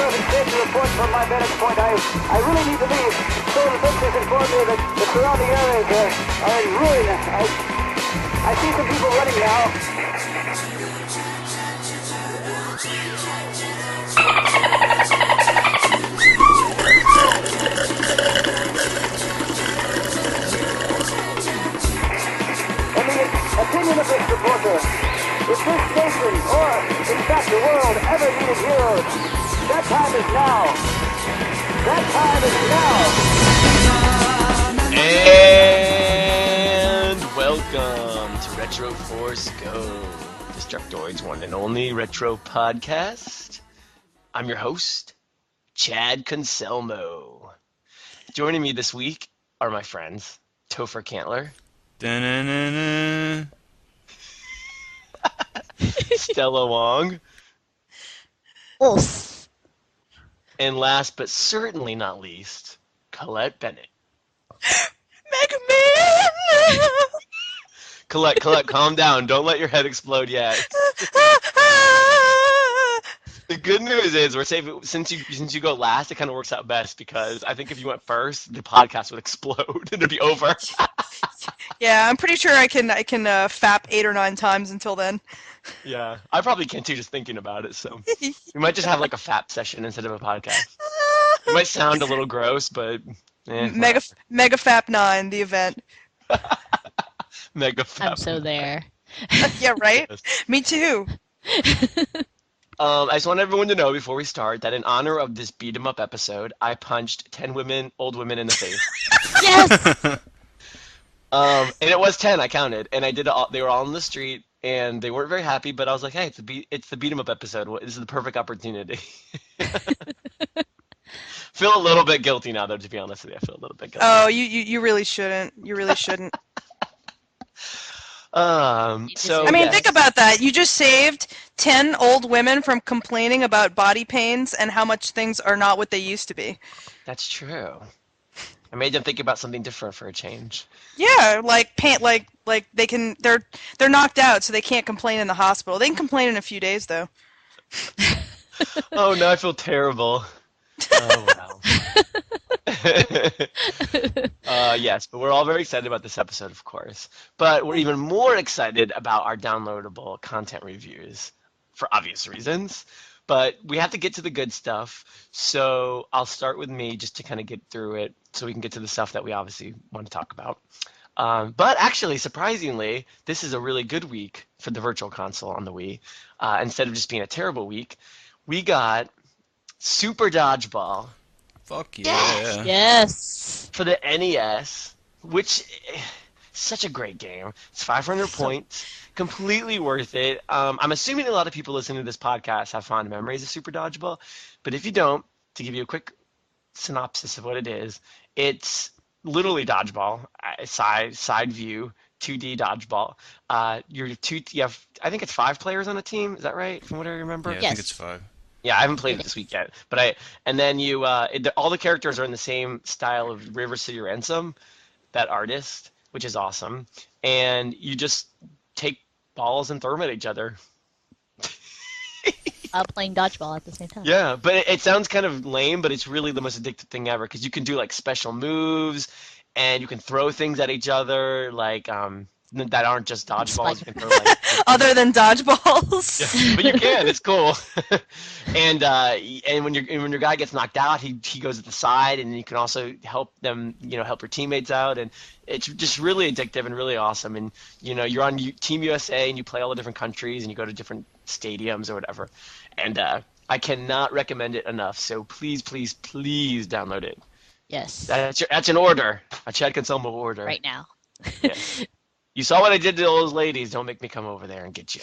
safety report from my vantage point. I really need to leave. So the Burch has informed me that the surrounding areas are in ruin. I see some people running now. In the opinion of this reporter, if this nation, or in fact the world, ever needed heroes, that time is now. That time is now. And welcome to RetroforceGO, Destructoid's one and only retro podcast. I'm your host, Chad Concelmo. Joining me this week are my friends, Topher Cantler, Stella Wong, and last but certainly not least, Colette Bennett. Mega Man! Colette, calm down. Don't let your head explode yet. The good news is we're saving since you go last. It kind of works out best because I think if you went first, the podcast would explode and it'd be over. Yeah, I'm pretty sure I can fap 8 or 9 times until then. Yeah, I probably can too, just thinking about it. So we might just have like a fap session instead of a podcast. It might sound a little gross, but Mega Fap 9, the event. Mega fap. I'm so there. Yeah, right? Yes. Me too. I just want everyone to know before we start that in honor of this beat 'em up episode, I punched 10 old women in the face. Yes! And it was 10, I counted, and I did it all, they were all in the street, and they weren't very happy, but I was like, hey, it's the beat 'em up episode. This is the perfect opportunity. Feel a little bit guilty now, though, to be honest with you. I feel a little bit guilty. Oh, you really shouldn't. You really shouldn't. So I mean, yes. think about that. You just saved 10 old women from complaining about body pains and how much things are not what they used to be. That's true. I made them think about something different for a change. Yeah, like they're knocked out, so they can't complain in the hospital. They can complain in a few days, though. Oh, no, I feel terrible. Oh, wow. Yes, but we're all very excited about this episode, of course. But we're even more excited about our downloadable content reviews for obvious reasons. But we have to get to the good stuff, so I'll start with me just to kind of get through it so we can get to the stuff that we obviously want to talk about. But actually, surprisingly, this is a really good week for the Virtual Console on the Wii. Instead of just being a terrible week, we got Super Dodgeball. Fuck yeah. Yes! For the NES, which is such a great game. It's 500 points, completely worth it. I'm assuming a lot of people listening to this podcast have fond memories of Super Dodgeball, but if you don't, to give you a quick synopsis of what it is, it's literally dodgeball, side view, 2D dodgeball. I think it's 5 players on a team. Is that right? From what I remember. Yeah, I Yes. think it's 5. Yeah, I haven't played it this week yet, but then you all the characters are in the same style of River City Ransom, that artist, which is awesome, and you just take balls and throw them at each other. Playing dodgeball at the same time. Yeah, but it sounds kind of lame, but it's really the most addictive thing ever because you can do like special moves, and you can throw things at each other like that aren't just dodgeballs. You can throw like Other than dodgeballs. yeah, but you can. It's cool. And when your guy gets knocked out, he goes at the side, and you can also help them, help your teammates out, and it's just really addictive and really awesome. And you're on Team USA, and you play all the different countries, and you go to different stadiums or whatever. And I cannot recommend it enough. So please, please, please download it. Yes. That's an order. A Chad Concelmo order. Right now. Yes. You saw what I did to those ladies. Don't make me come over there and get you.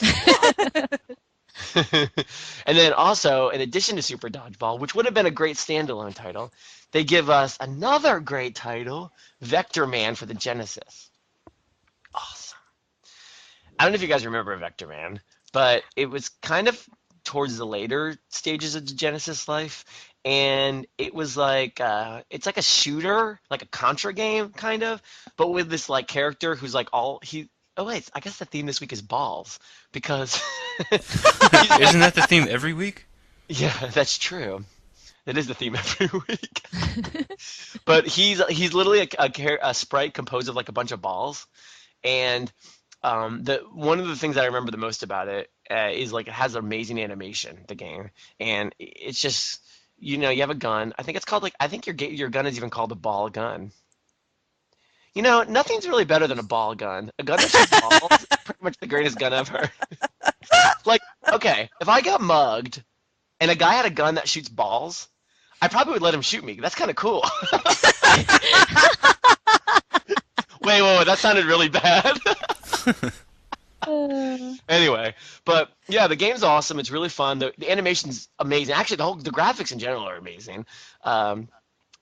And then also, in addition to Super Dodgeball, which would have been a great standalone title, they give us another great title, Vector Man for the Genesis. Awesome. I don't know if you guys remember Vector Man, but it was kind of towards the later stages of the Genesis life, and it was like it's like a shooter, like a Contra game kind of, but with this like character who's like I guess the theme this week is balls because Isn't that the theme every week? yeah, that's true. It is the theme every week. But he's literally a sprite composed of like a bunch of balls, and the one of the things I remember the most about it is like it has amazing animation. The game, and it's just you have a gun. I think it's called I think your gun is even called a ball gun. Nothing's really better than a ball gun. A gun that shoots balls is pretty much the greatest gun ever. Like, okay, if I got mugged and a guy had a gun that shoots balls, I probably would let him shoot me. That's kind of cool. Wait, that sounded really bad. Anyway, but yeah, the game's awesome. It's really fun. The animation's amazing. Actually, the graphics in general are amazing. And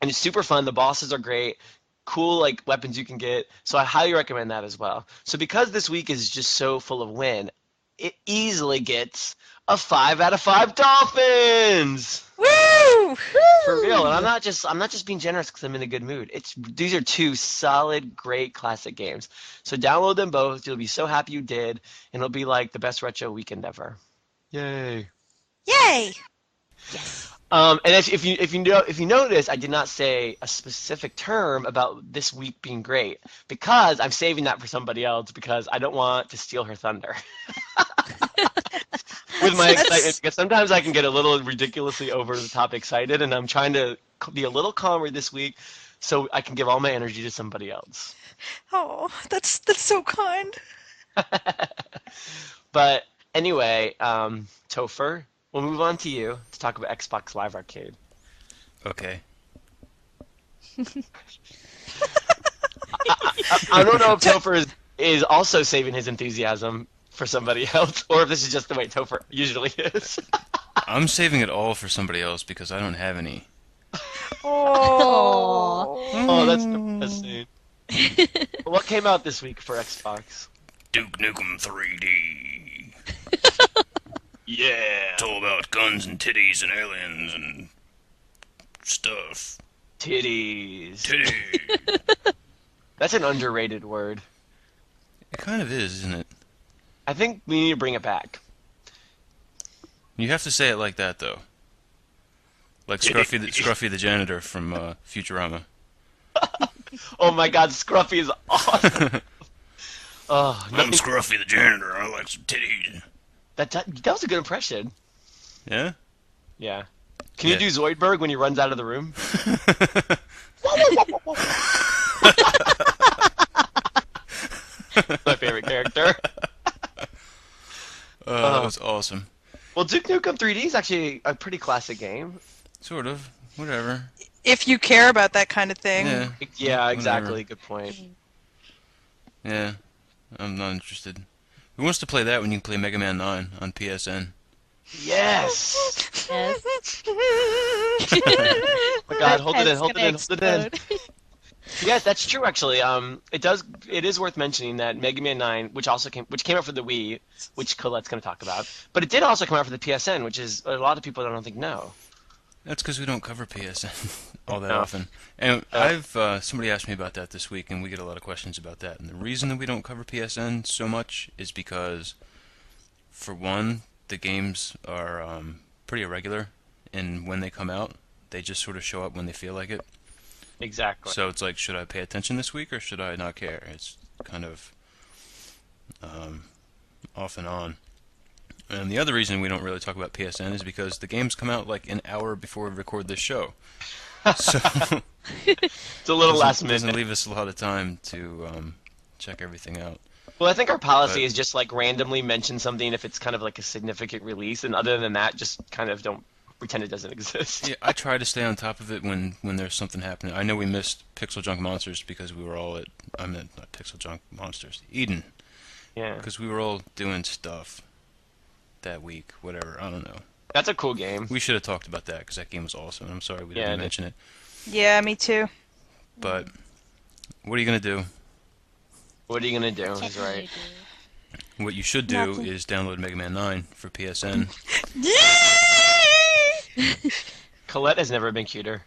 it's super fun. The bosses are great. Cool weapons you can get. So I highly recommend that as well. So because this week is just so full of win, it easily gets a 5 out of 5 Dolphins. Woo! For real, and I'm not just being generous because I'm in a good mood. These are two solid, great classic games. So download them both. You'll be so happy you did, and it'll be like the best retro weekend ever. Yay! Yay! And if you notice, I did not say a specific term about this week being great because I'm saving that for somebody else because I don't want to steal her thunder. With my excitement, because sometimes I can get a little ridiculously over the top excited, and I'm trying to be a little calmer this week so I can give all my energy to somebody else. Oh, that's so kind. But anyway, Topher, we'll move on to you to talk about Xbox Live Arcade. Okay. I don't know if Topher is also saving his enthusiasm for somebody else, or if this is just the way Topher usually is. I'm saving it all for somebody else because I don't have any. Oh, that's depressing. What came out this week for Xbox? Duke Nukem 3D. Yeah. It's all about guns and titties and aliens and stuff. Titties. Titties. That's an underrated word. It kind of is, isn't it? I think we need to bring it back. You have to say it like that, though. Like Scruffy the janitor from Futurama. Oh my God, Scruffy is awesome. Oh, I'm Scruffy the janitor. I like some titties. that was a good impression. Yeah? Yeah. Can you do Zoidberg when he runs out of the room? My favorite character. That was awesome. Well, Duke Nukem 3D is actually a pretty classic game. Sort of. Whatever. If you care about that kind of thing. Yeah. Yeah, exactly. Whatever. Good point. Yeah. I'm not interested. Who wants to play that when you can play Mega Man 9 on PSN? Yes! Yes. Oh my God, hold it in, hold it in. Explode. Yes, that's true. Actually, it is worth mentioning that Mega Man 9, which came out for the Wii, which Colette's going to talk about, but it did also come out for the PSN, which is a lot of people I don't think know. That's because we don't cover PSN all that No. often. And somebody asked me about that this week, and we get a lot of questions about that. And the reason that we don't cover PSN so much is because, for one, the games are pretty irregular in when they come out. They just sort of show up when they feel like it. Exactly. So it's like, should I pay attention this week or should I not care? It's kind of off and on. And the other reason we don't really talk about PSN is because the games come out like an hour before we record this show. So It's a little last minute. doesn't leave us a lot of time to check everything out. Well, I think our policy is just randomly mention something if it's kind of like a significant release, and other than that, just kind of don't pretend it doesn't exist. Yeah, I try to stay on top of it when there's something happening. I know we missed Pixel Junk Monsters because we were all not Pixel Junk Monsters, Eden, Yeah. because we were all doing stuff that week, whatever, I don't know. That's a cool game. We should have talked about that because that game was awesome. I'm sorry we didn't mention it. Yeah, me too. But what are you going to do? What are you going to do? What He's can right. you do? What you should do Nothing. is download Mega Man 9 for PSN. Colette has never been cuter.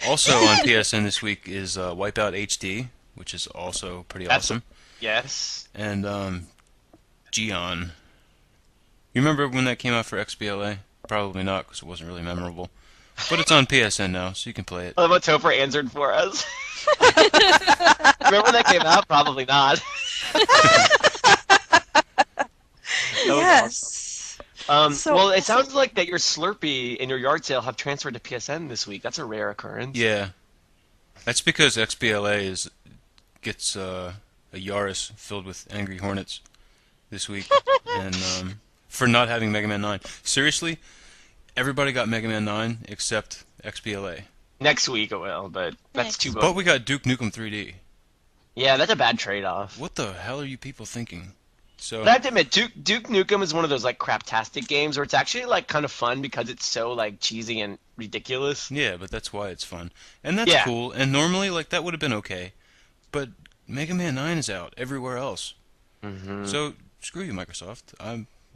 Also on PSN this week is Wipeout HD, which is also pretty awesome. Yes. And Gion. You remember when that came out for XBLA? Probably not, because it wasn't really memorable. But it's on PSN now, so you can play it. I love what Topher answered for us. Remember when that came out? Probably not. Yes. So Well, it awesome. sounds like that your Slurpee and your yard sale have transferred to PSN this week. That's a rare occurrence. Yeah. That's because XBLA gets a Yaris filled with angry hornets this week, and for not having Mega Man 9. Seriously, everybody got Mega Man 9 except XBLA. Next week it will, but that's too But we got Duke Nukem 3D. Yeah, that's a bad trade-off. What the hell are you people thinking? So But I have to admit, Duke Nukem is one of those like craptastic games where it's actually like kind of fun because it's so like cheesy and ridiculous. yeah, but that's why it's fun, and that's Yeah. cool. And normally, like that would have been okay, but Mega Man 9 is out everywhere else. Mm-hmm. So screw you, Microsoft.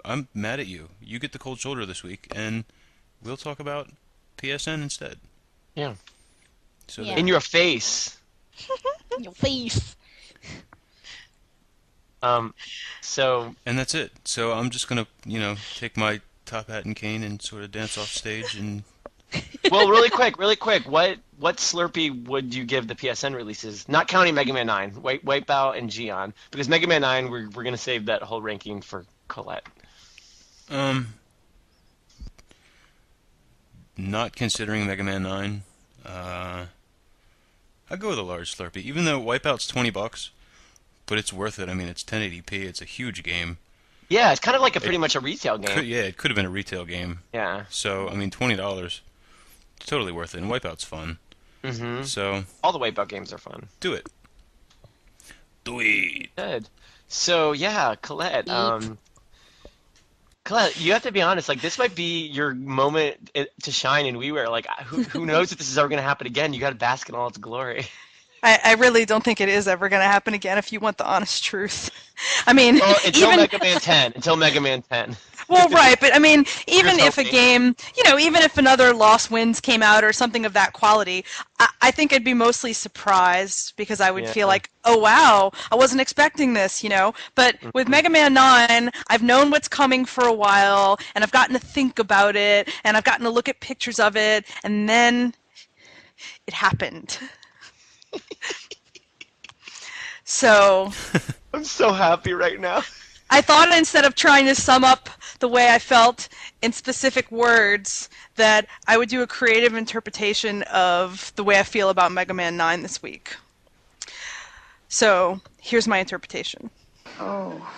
I'm mad at you. You get the cold shoulder this week, and we'll talk about PSN instead. Yeah. So Yeah. there. In your face. In your face. So And that's it. So I'm just gonna, take my top hat and cane and sort of dance off stage and. well, really quick, what Slurpee would you give the PSN releases? Not counting Mega Man 9, Wipeout and Gion, because Mega Man 9 we're gonna save that whole ranking for Colette. Not considering Mega Man 9, I'd go with a large Slurpee. Even though Wipeout's $20, but it's worth it. I mean, it's 1080p. It's a huge game. Yeah, it's kind of like pretty much a retail game. It could have been a retail game. Yeah. So I mean, $20, totally worth it. And Wipeout's fun. Mm-hmm. So All the Wipeout games are fun. do it. Do it. Good. So yeah, Colette. Yeet. Colette, you have to be honest. Like this might be your moment to shine in WiiWare. Like who knows if this is ever gonna happen again? You got to bask in all its glory. I really don't think it is ever going to happen again if you want the honest truth. I mean, Well, until even Mega Man 10. Until Mega Man 10. well, right, but I mean, even Here's if a hoping. game, even if another Lost Winds came out or something of that quality, I think I'd be mostly surprised because I would Yeah. feel like, oh wow, I wasn't expecting this, But with Mega Man 9, I've known what's coming for a while, and I've gotten to think about it, and I've gotten to look at pictures of it, and then it happened. So I'm so happy right now. I thought instead of trying to sum up the way I felt in specific words, that I would do a creative interpretation of the way I feel about Mega Man 9 this week. So here's my interpretation. Oh.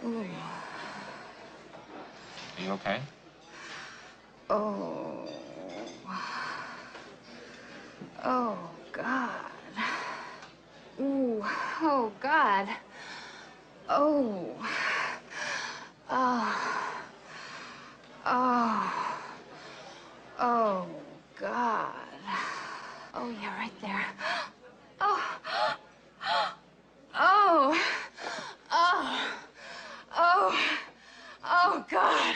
Ooh. Are you okay? Oh. Oh, God. Ooh. Oh, God. Oh. Oh. Oh. Oh, God. Oh, yeah, right there. Oh. Oh. Oh. Oh. Oh, God.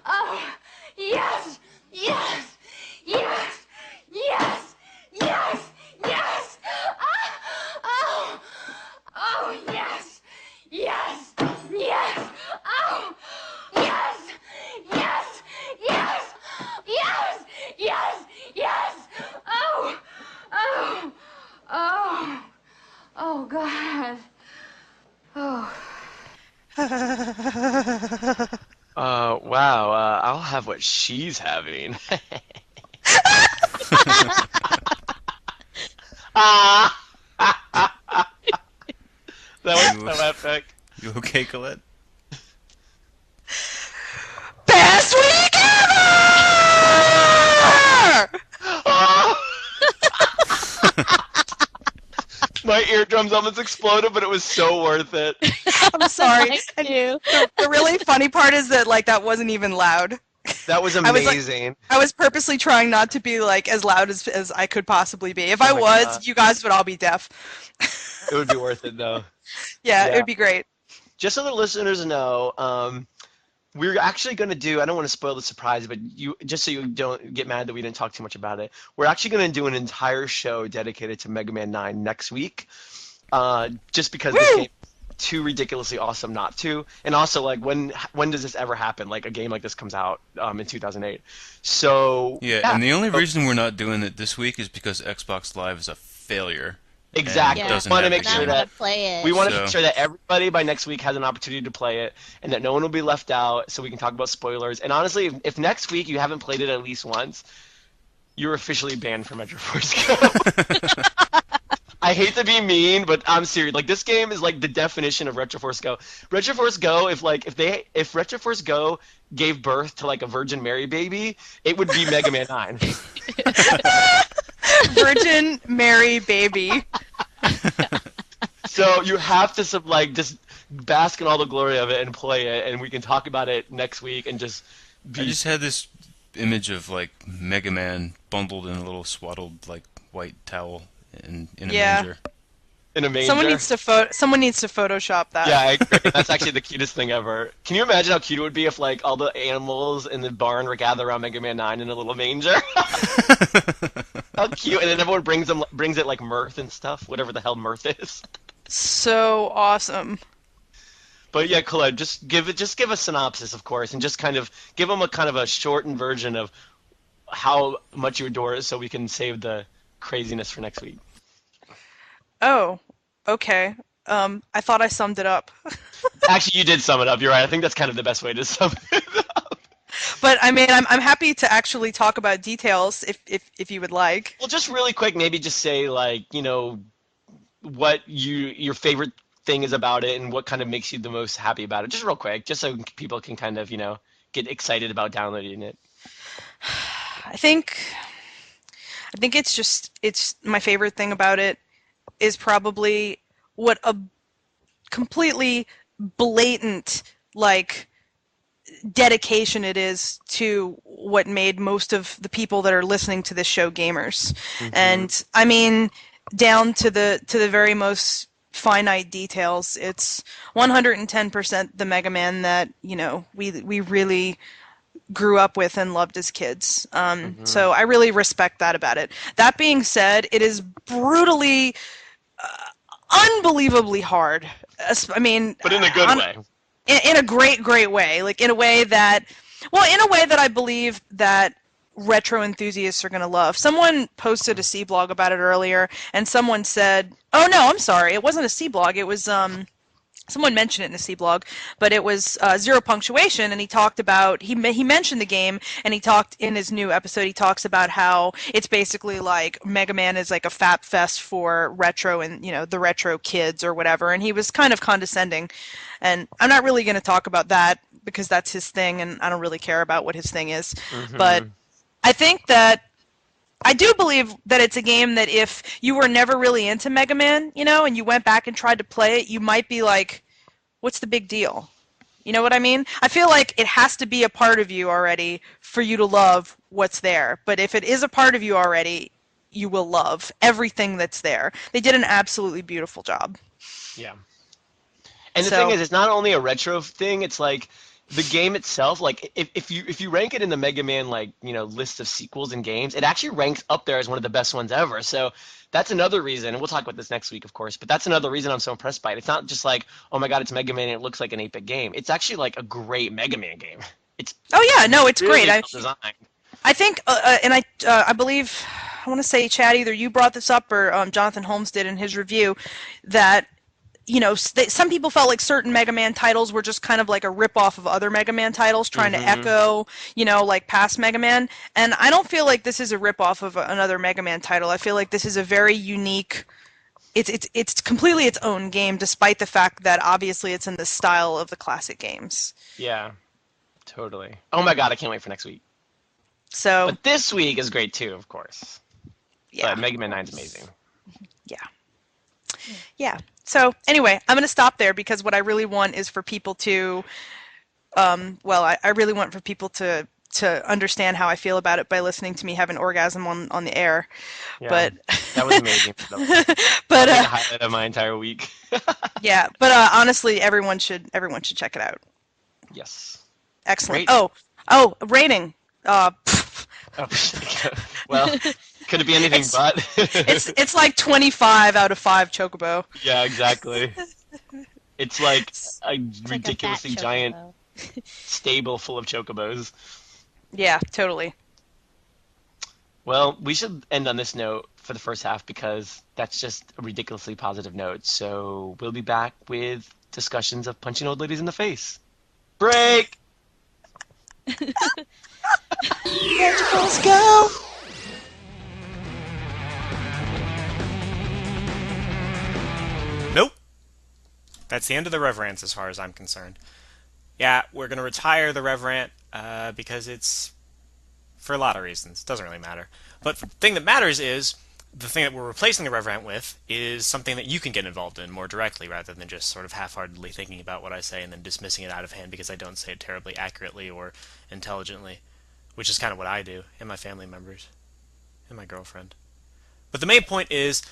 Oh. Yes. Yes. Yes. Yes. Yes. Yes. Oh. Oh, yes. Yes. Yes. Oh. Yes. Yes. Yes. Yes. Yes. Yes. Oh. Oh. Oh. Oh, God. Oh. Wow. I'll have what she's having. That was so epic. You okay, Colette? Best week ever! My eardrums almost exploded, but it was so worth it. I'm sorry. Thank And you. the really funny part is that that wasn't even loud. That was I was like- amazing. I was purposely trying not to be as loud as I could possibly be. If I my was, God. you guys would all be deaf. It would be worth it, though. Yeah, Yeah. it would be great. Just so the listeners know, we're actually going to do, I don't want to spoil the surprise, but just so you don't get mad that we didn't talk too much about it, we're actually going to do an entire show dedicated to Mega Man 9 next week, just because this Woo! game is too ridiculously awesome not to. And also, like, when does this ever happen? Like, a game like this comes out in 2008. So Yeah, and the only reason we're not doing it this week is because Xbox Live is a failure. Exactly. And Yeah. doesn't We want to have make the sure game. that play it. we want to So- make sure that everybody by next week has an opportunity to play it, and that no one will be left out, so we can talk about spoilers. And honestly, if next week you haven't played it at least once, you're officially banned from RetroforceGO. I hate to be mean, but I'm serious. Like, this game is like the definition of RetroforceGO. RetroforceGO, if RetroforceGO gave birth to like a Virgin Mary baby, it would be Mega Man 9. Virgin Mary baby. So you have to just bask in all the glory of it and play it, and we can talk about it next week and just I be. just had this image of like Mega Man bundled in a little swaddled like white towel in a Yeah. manger. In a manger. Someone needs to Photoshop that. Yeah, I agree. That's actually the cutest thing ever. Can you imagine how cute it would be if like all the animals in the barn were gathered around Mega Man 9 in a little manger? How cute! And then everyone brings it like mirth and stuff, whatever the hell mirth is. So awesome. But yeah, Colette, just give a synopsis, of course, and just kind of give them a kind of a shortened version of how much you adore it, so we can save the craziness for next week. Oh, okay. I thought I summed it up. Actually, you did sum it up. You're right. I think that's kind of the best way to sum it up. But I mean, I'm happy to actually talk about details if you would like. Well, just really quick, maybe just say like, what your favorite thing is about it and what kind of makes you the most happy about it. Just real quick, just so people can kind of, get excited about downloading it. I think it's my favorite thing about it is probably what a completely blatant like dedication it is to what made most of the people that are listening to this show gamers. And I mean, down to the very most finite details, it's 110% the Mega Man that we really grew up with and loved as kids. So I really respect that about it. That being said, it is brutally, unbelievably hard. I mean, But in a good way. In a great way, like in a way that I believe that retro enthusiasts are going to love. Someone posted a C blog about it earlier, and someone said, "Oh no, I'm sorry, it wasn't a C blog. It was someone mentioned it in a C blog, but it was Zero Punctuation, and he talked about he mentioned the game, and he talked in his new episode. He talks about how it's basically like Mega Man is like a fap fest for retro and the retro kids or whatever, and he was kind of condescending. And I'm not really going to talk about that because that's his thing, and I don't really care about what his thing is. But I think that I do believe that it's a game that if you were never really into Mega Man, and you went back and tried to play it, you might be like, what's the big deal? You know what I mean? I feel like it has to be a part of you already for you to love what's there. But if it is a part of you already, you will love everything that's there. They did an absolutely beautiful job. Yeah. And the So- thing is, it's not only a retro thing, it's like the game itself, like if you rank it in the Mega Man list of sequels and games, it actually ranks up there as one of the best ones ever. So that's another reason, and we'll talk about this next week, of course, but that's another reason I'm so impressed by it. It's not just like, oh my god, it's Mega Man and it looks like an 8-bit game. It's actually like a great Mega Man game. It's Oh yeah, no, it's really great. well designed. I think, and I believe, I want to say, Chad, either you brought this up or Jonathan Holmes did in his review, that some people felt like certain Mega Man titles were just kind of like a rip-off of other Mega Man titles, trying to echo, like past Mega Man. And I don't feel like this is a rip-off of another Mega Man title. I feel like this is a very unique. It's completely its own game, despite the fact that obviously it's in the style of the classic games. Yeah, totally. Oh my god, I can't wait for next week. So But this week is great too, of course. yeah. But Mega Man 9 is amazing. Yeah. So anyway, I'm going to stop there because what I really want is for people to, I really want for people to understand how I feel about it by listening to me have an orgasm on the air. Yeah, But that was amazing. but The highlight of my entire week. yeah, but honestly, everyone should check it out. Yes. Excellent. Great. Oh, rating. Oh, well, could it be anything but? It's like 25 out of 5 Chocobo. Yeah, exactly. It's like a It's like a fat ridiculously giant chocobo. stable full of chocobos. Yeah, totally. Well, we should end on this note for the first half because that's just a ridiculously positive note. So we'll be back with discussions of punching old ladies in the face. Break! RetroforceGO! Nope. That's the end of the Rev Rants as far as I'm concerned. Yeah, we're going to retire the Rev Rant because it's for a lot of reasons. It doesn't really matter. But the thing that matters is the thing that we're replacing the Rev Rant with is something that you can get involved in more directly rather than just sort of half-heartedly thinking about what I say and then dismissing it out of hand because I don't say it terribly accurately or intelligently, which is kind of what I do, and my family members, and my girlfriend. But the main point is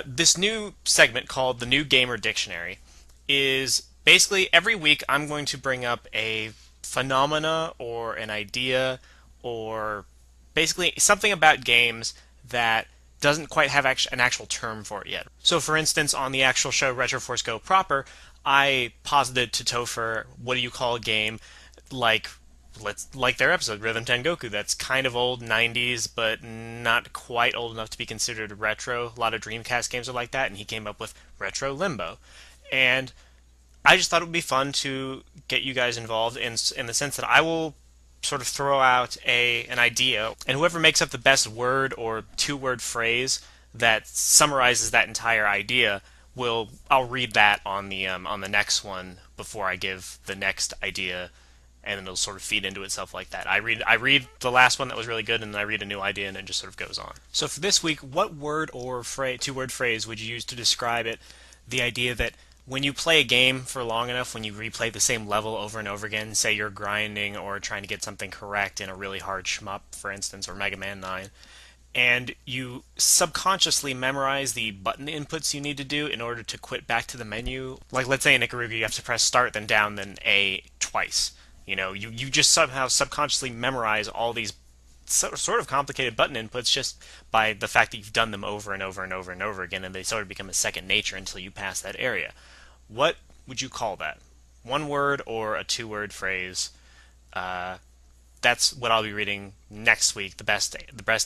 this new segment called the New Gamer Dictionary is basically every week I'm going to bring up a phenomena or an idea or basically something about games that doesn't quite have an actual term for it yet. So for instance, on the actual show RetroforceGO proper, I posited to Topher, what do you call a game like their episode, Rhythm Tengoku, that's kind of old 90s, but not quite old enough to be considered retro. A lot of Dreamcast games are like that, and he came up with Retro Limbo. And I just thought it would be fun to get you guys involved in the sense that I will sort of throw out an idea, and whoever makes up the best word or two-word phrase that summarizes that entire idea I'll read that on the next one before I give the next idea, and it'll sort of feed into itself like that. I read the last one that was really good, and then I read a new idea, and it just sort of goes on. So for this week, what word or two-word phrase would you use to describe it? The idea that when you play a game for long enough, when you replay the same level over and over again, say you're grinding or trying to get something correct in a really hard shmup, for instance, or Mega Man 9, and you subconsciously memorize the button inputs you need to do in order to quit back to the menu. Like, let's say in Ikaruga you have to press start, then down, then A twice. You know, you just somehow subconsciously memorize all these sort of complicated button inputs just by the fact that you've done them over and over and over and over again, and they sort of become a second nature until you pass that area. What would you call that? One word or a two-word phrase? That's what I'll be reading next week, the best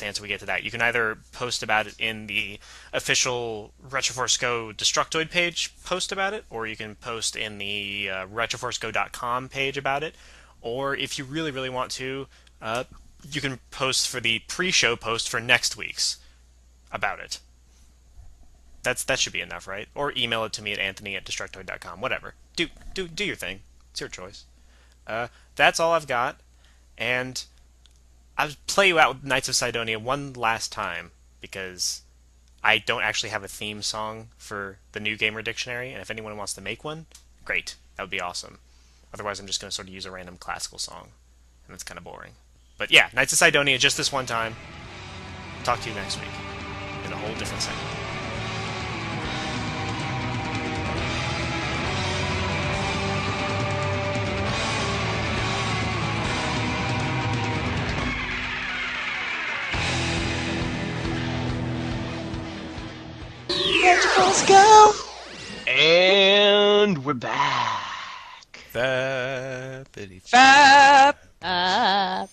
answer we get to that. You can either post about it in the official RetroforceGO Destructoid page, post about it, or you can post in the RetroforceGO.com page about it, or if you really, really want to, you can post for the pre-show post for next week's about it. That should be enough, right? Or email it to me at anthony@destructoid.com. Whatever. Do your thing. It's your choice. That's all I've got. And I'll play you out with Knights of Sidonia one last time because I don't actually have a theme song for the New Gamer Dictionary, and if anyone wants to make one, great. That would be awesome. Otherwise, I'm just going to sort of use a random classical song, and that's kind of boring. But yeah, Knights of Sidonia just this one time. Talk to you next week in a whole different segment. RetroforceGO! And we're back. Fappity Fab. Up.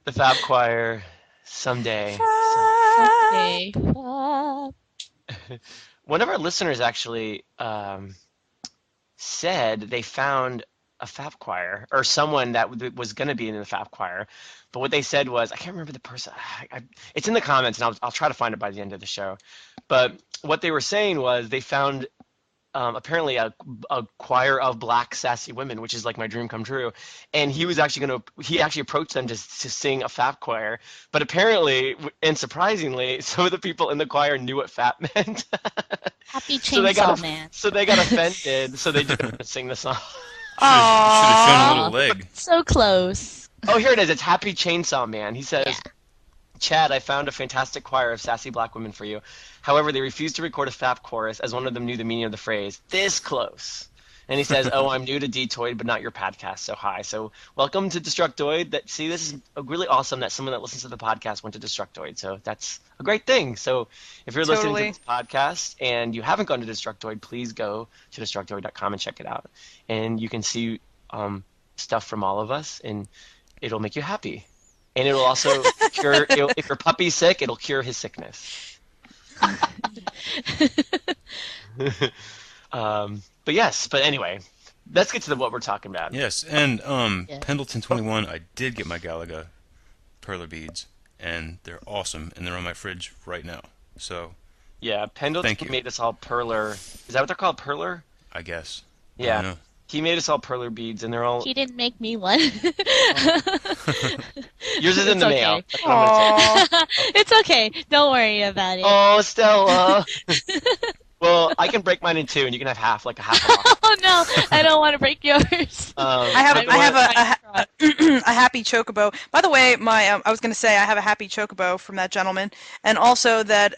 The Fab Choir, someday. Okay. Up. One of our listeners actually said they found a Fab Choir, or someone that was going to be in the Fab Choir. But what they said was, I can't remember the person. It's in the comments, and I'll try to find it by the end of the show. But what they were saying was they found apparently a choir of black sassy women, which is like my dream come true. And he actually approached them to sing a Fab Choir. But apparently, and surprisingly, some of the people in the choir knew what Fap meant. Happy So they Chainsaw got Man. so they got offended. So they didn't sing the song. Should have shown a little leg. So close. Oh, here it is. It's Happy Chainsaw Man. He says, Yeah. Chad, I found a fantastic choir of sassy black women for you. However, they refused to record a Fap chorus as one of them knew the meaning of the phrase, this close. And he says, "Oh, I'm new to Detoid, but not your podcast, so hi." So welcome to Destructoid. This is really awesome that someone that listens to the podcast went to Destructoid. So that's a great thing. So if you're listening to Totally. this podcast and you haven't gone to Destructoid, please go to destructoid.com and check it out. And you can see stuff from all of us, and it'll make you happy. And it'll also if your puppy's sick, it'll cure his sickness. But anyway, let's get to what we're talking about. Yes, and Yes. Pendleton21, I did get my Galaga perler beads, and they're awesome, and they're on my fridge right now. So, Yeah, Pendleton Thank you. made us all perler. Is that what they're called, perler? I guess. I Yeah. don't know. He made us all perler beads, and they're all. He didn't make me one. Yours is in It's the okay. mail. That's what I'm gonna say. It's okay. Don't worry about it. Oh, Stella. Well, I can break mine in two, and you can have half, like a half. Off. Oh no, I don't want to break yours. I have I a happy chocobo. By the way, I was going to say I have a happy chocobo from that gentleman, and also that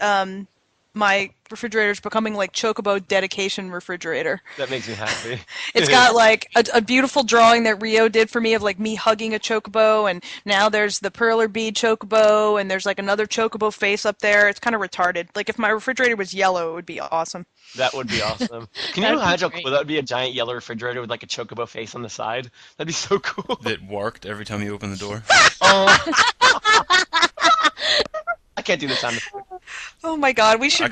my refrigerator is becoming like chocobo dedication refrigerator. That makes me happy. It's got like a beautiful drawing that Rio did for me of like me hugging a chocobo, and now there's the perler bead chocobo, and there's like another chocobo face up there. It's kind of retarded. Like if my refrigerator was yellow, it would be awesome. That would be awesome. Can you That'd be imagine how great. cool that would be? A giant yellow refrigerator with like a chocobo face on the side. That'd be so cool. That worked every time you open the door. Oh. I can't do the sound effect. Oh my God, we should.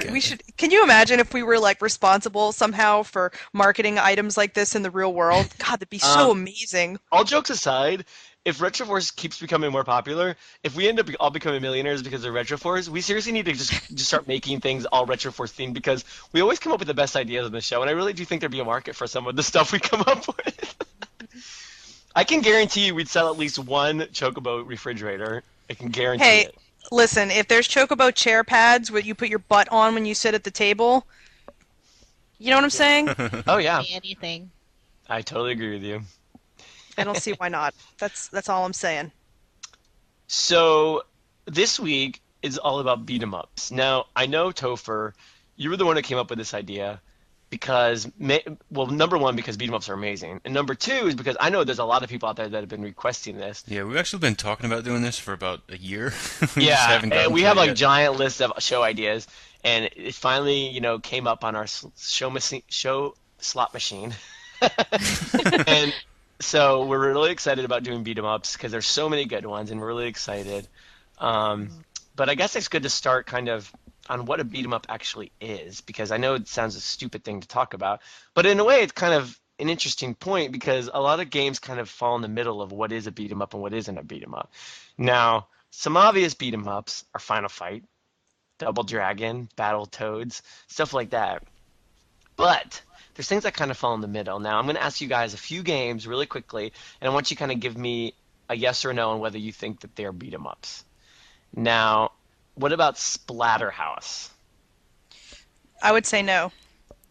Can you imagine if we were like responsible somehow for marketing items like this in the real world? God, that'd be so amazing. All jokes aside, if Retroforce keeps becoming more popular, if we end up all becoming millionaires because of Retroforce, we seriously need to just start making things all Retroforce themed, because we always come up with the best ideas on the show, and I really do think there'd be a market for some of the stuff we come up with. I can guarantee you we'd sell at least one Chocobo refrigerator. I can guarantee Hey, it. listen, if there's chocobo chair pads where you put your butt on when you sit at the table, you know what I'm saying? Oh yeah, Say anything. I totally agree with you. I don't see why not. That's all I'm saying. So this week is all about beat 'em ups. Now I know Topher, you were the one that came up with this idea because, number one, because beat 'em ups are amazing, and number two is because I know there's a lot of people out there that have been requesting this. Yeah, we've actually been talking about doing this for about a year. We just Yeah, haven't gotten and we to have it like yet. giant lists of show ideas, and it finally, came up on our show slot machine. And so we're really excited about doing beat 'em ups because there's so many good ones, and we're really excited. But I guess it's good to start kind of on what a beat 'em up actually is, because I know it sounds a stupid thing to talk about, but in a way it's kind of an interesting point because a lot of games kind of fall in the middle of what is a beat 'em up and what isn't a beat 'em up. Now, some obvious beat 'em ups are Final Fight, Double Dragon, Battletoads, stuff like that. But there's things that kind of fall in the middle. Now, I'm going to ask you guys a few games really quickly, and I want you to kind of give me a yes or no on whether you think that they're beat 'em ups. Now, what about Splatterhouse? I would say no.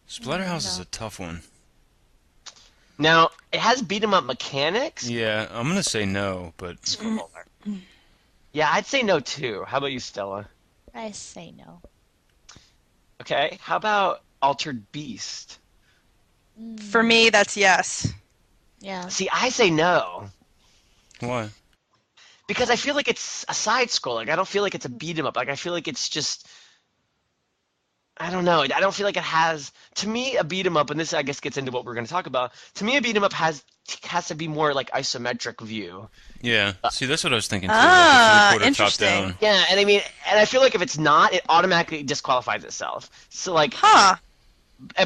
Splatterhouse is a tough one. Now, it has beat 'em up mechanics. Yeah, I'm gonna say no, but Yeah, I'd say no too. How about you, Stella? I say no. Okay, how about Altered Beast? For me, that's yes. Yeah. See, I say no. why? Because I feel like it's a side scroll. Like, I don't feel like it's a beat 'em up. Like, I feel like it's just, I don't know. I don't feel like it has, to me, a beat 'em up, and this I guess gets into what we're going to talk about. To me, a beat 'em up has to be more like isometric view. Yeah. See, that's what I was thinking too. Ah, like a three-quarter top interesting. down. Yeah, and I mean, and I feel like if it's not, it automatically disqualifies itself. So like, Huh.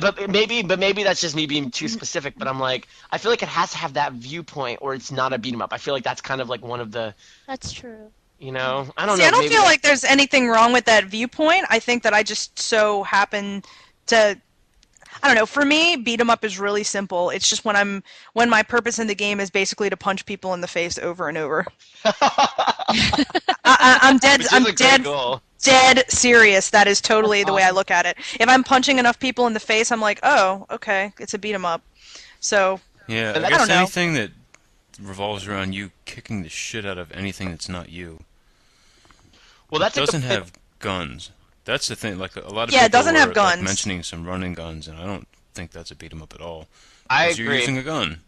but maybe that's just me being too specific. But I'm like, I feel like it has to have that viewpoint, or it's not a beat 'em up. I feel like that's kind of like one of the, That's true. I don't See, know. I don't maybe feel like there's anything wrong with that viewpoint. I think that I just so happen to, I don't know. For me, beat 'em up is really simple. It's just when my purpose in the game is basically to punch people in the face over and over. I'm dead. Which is I'm a great dead. goal. Dead serious. That is totally the way I look at it. If I'm punching enough people in the face, I'm like, oh, okay, it's a beat 'em up. So Yeah, And I I guess don't know. anything that revolves around you kicking the shit out of anything that's not you. Well, that's It a doesn't good point. have guns. That's the thing. Like a lot of Yeah, it people doesn't were have like, guns. mentioning some running guns, and I don't think that's a beat 'em up at all. I 'Cause agree. You're using a gun.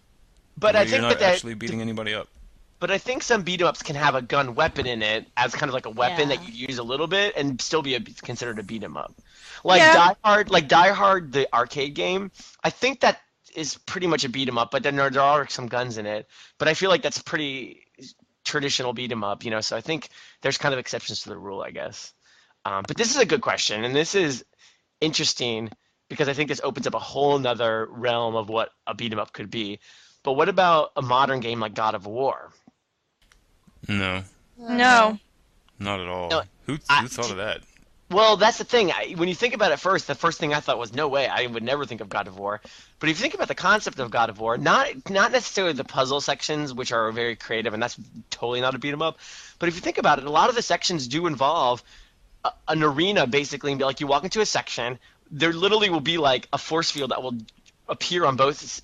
But I think you're not that actually beating anybody up. But I think some beat 'em ups can have a gun weapon in it as kind of like a weapon Yeah. that you use a little bit and still be considered a beat 'em up. Like Yeah. Die Hard, the arcade game. I think that is pretty much a beat 'em up, but then there are some guns in it. But I feel like that's pretty traditional beat 'em up, So I think there's kind of exceptions to the rule, I guess. But this is a good question, and this is interesting because I think this opens up a whole nother realm of what a beat 'em up could be. But what about a modern game like God of War? No, No. not at all. No, Who I- thought of that? Well, that's the thing. When you think about it first, the first thing I thought was, no way, I would never think of God of War. But if you think about the concept of God of War, not necessarily the puzzle sections, which are very creative, and that's totally not a beat 'em up. But if you think about it, a lot of the sections do involve an arena, basically, and be like you walk into a section, there literally will be like a force field that will appear on both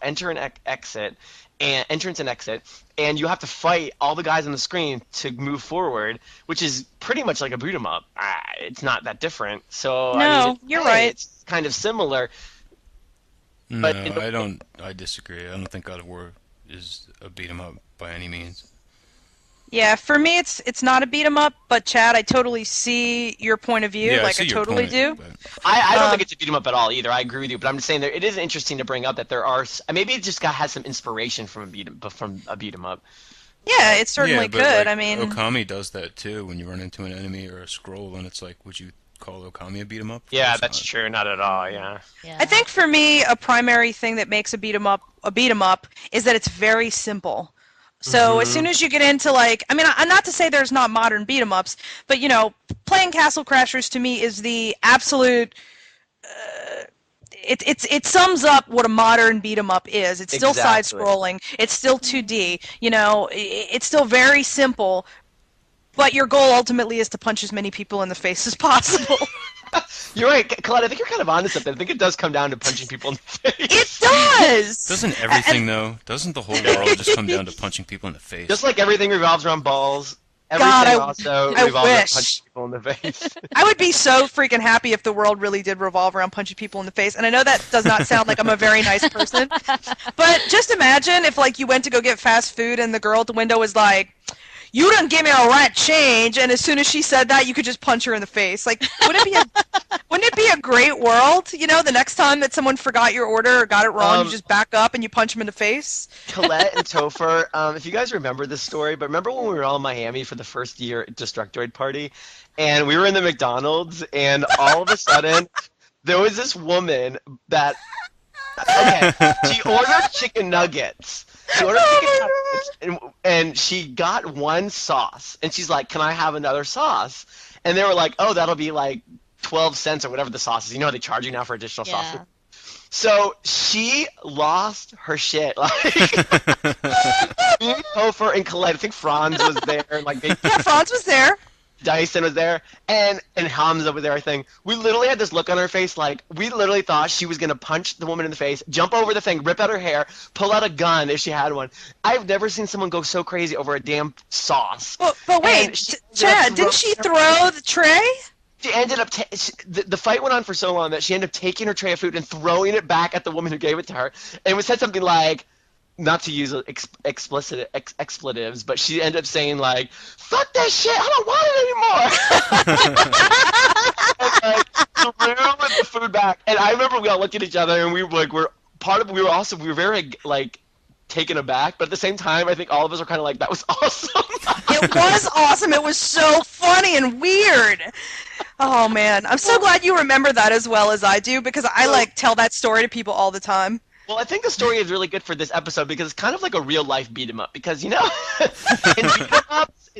enter and exit, and entrance and exit, and you have to fight all the guys on the screen to move forward, which is pretty much like a beat 'em up. It's not that different. So No, you're right. It's kind of similar. No, But I disagree. I don't think God of War is a beat 'em up by any means. Yeah, for me it's not a beat 'em up, but Chad, I totally see your point of view. Yeah, like see I your totally point, do. but- I don't think it's a beat 'em up at all either. I agree with you, but I'm just saying it is interesting to bring up that there are maybe it just has some inspiration from a beat 'em up. Yeah, it certainly yeah, but could. like, I mean, Okami does that too. When you run into an enemy or a scroll, and it's like, would you call Okami a beat 'em up? Of Yeah, course that's not. true. Not at all. Yeah. Yeah. I think for me, a primary thing that makes a beat 'em up is that it's very simple. So as soon as you get into not to say there's not modern beat 'em ups, but playing Castle Crashers to me is the absolute. It sums up what a modern beat 'em up is. It's still side Exactly. scrolling. It's still 2D. It's still very simple. But your goal ultimately is to punch as many people in the face as possible. You're right, Colette. I think you're kind of onto something. I think it does come down to punching people in the face. It does. Doesn't everything though? Doesn't the whole world just come down to punching people in the face? Just like everything revolves around balls, everything God, also I revolves around wish. punching people in the face. I would be so freaking happy if the world really did revolve around punching people in the face. And I know that does not sound like I'm a very nice person, but just imagine if you went to go get fast food and the girl at the window was like, "You didn't give me a right change," and as soon as she said that, you could just punch her in the face. Wouldn't it be a great world? The next time that someone forgot your order or got it wrong, you just back up and you punch them in the face. Colette and Topher, if you guys remember this story, but remember when we were all in Miami for the first year Destructoid party, and we were in the McDonald's, and all of a sudden, there was this woman that, she ordered chicken nuggets. She ordered chicken nuggets, and she got one sauce, and she's like, "Can I have another sauce?" And they were like, "Oh, that'll be like 12 cents or whatever the sauce is. They charge you now for additional Yeah. sauce." So she lost her shit. Me, Topher, and Colette. I think Franz was there. Yeah, Franz was there. Dyson was there, and Hamza was there, I think. We literally had this look on her face, we literally thought she was going to punch the woman in the face, jump over the thing, rip out her hair, pull out a gun if she had one. I've never seen someone go so crazy over a damn sauce. But wait, And she Chad, didn't she throw the tray? She ended up, the fight went on for so long that she ended up taking her tray of food and throwing it back at the woman who gave it to her. And it said something like, not to use expletives, but she ended up saying "Fuck that shit! I don't want it anymore." And, threw the food back. And I remember we all looked at each other and we were we were very taken aback, but at the same time, I think all of us are kind of that was awesome. It was awesome. It was so funny and weird. Oh man, I'm so glad you remember that as well as I do, because I tell that story to people all the time. Well, I think the story is really good for this episode because it's kind of like a real life beat 'em up. Because in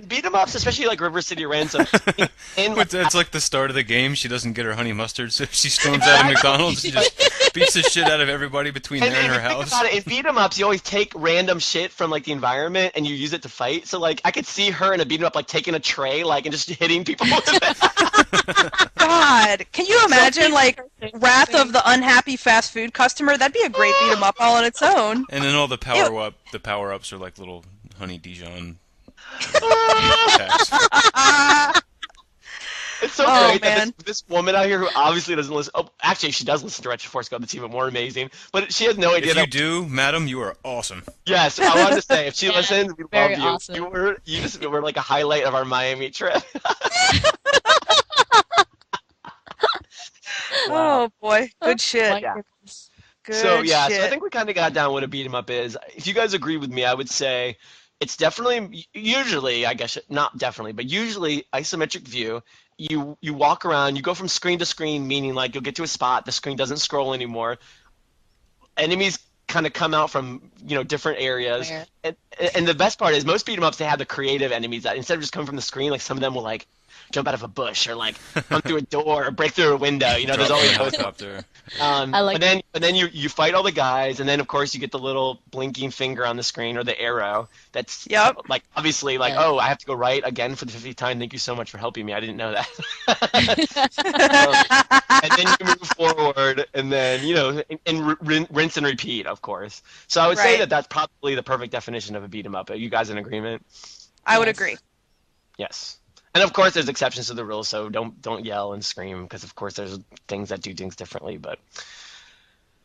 beat 'em ups, especially River City Ransom, It's like the start of the game. She doesn't get her honey mustard, so she storms out of McDonald's and just beats the shit out of everybody between there and her if you think house. about it, in beat 'em ups, you always take random shit from the environment and you use it to fight. So I could see her in a beat 'em up taking a tray and just hitting people with it. God, can you imagine Wrath of the Unhappy Fast Food Customer? That'd be a great beat 'em up all on its own. And then all the power ups are like little honey Dijon attacks. It's so Oh, great that man. this woman out here who obviously doesn't listen. Oh, actually, she does listen to RetroforceGO. That's even more amazing. But she has no idea If you that. do, madam, you are awesome. Yes, I wanted to say if she Yeah, listened, we very love you. awesome. You just were like a highlight of our Miami trip. Oh boy, good shit. My Yeah. goodness. Good So yeah, shit. so I think we kind of got down what a beat 'em up is. If you guys agree with me, I would say it's definitely usually, I guess not definitely, but usually isometric view. You walk around, you go from screen to screen, meaning like you'll get to a spot, the screen doesn't scroll anymore. Enemies kind of come out from different areas, Where? and the best part is most beat 'em ups they have the creative enemies that instead of just coming from the screen, like some of them will like jump out of a bush or like come through a door or break through a window. There's Drop always a those. helicopter. I like But then you fight all the guys, and then of course you get the little blinking finger on the screen or the arrow. That's Yep. like obviously like Yeah. oh I have to go right again for the 50th time. Thank you so much for helping me. I didn't know that. And then you move forward, and then rinse and repeat, of course. So I would say Right. that that's probably the perfect definition of a beat 'em up. Are you guys in agreement? I would Yes. agree. Yes. And of course, there's exceptions to the rule, so don't yell and scream because of course there's things that do things differently. But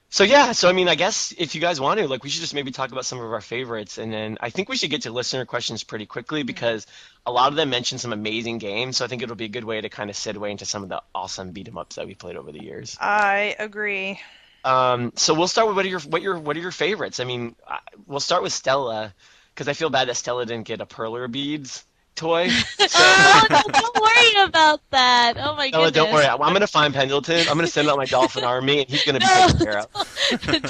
so yeah, so I mean, I guess if you guys want to, like, we should just maybe talk about some of our favorites, and then I think we should get to listener questions pretty quickly because a lot of them mention some amazing games. So I think it'll be a good way to kind of segue into some of the awesome beat 'em ups that we played over the years. I agree. So we'll start with what are your favorites? I mean, we'll start with Stella because I feel bad that Stella didn't get a Perler beads toy. Oh, no, don't worry about that. Oh my Stella, goodness. don't worry. I'm gonna find Pendleton. I'm gonna send out my dolphin army, and he's gonna be No. taken care of.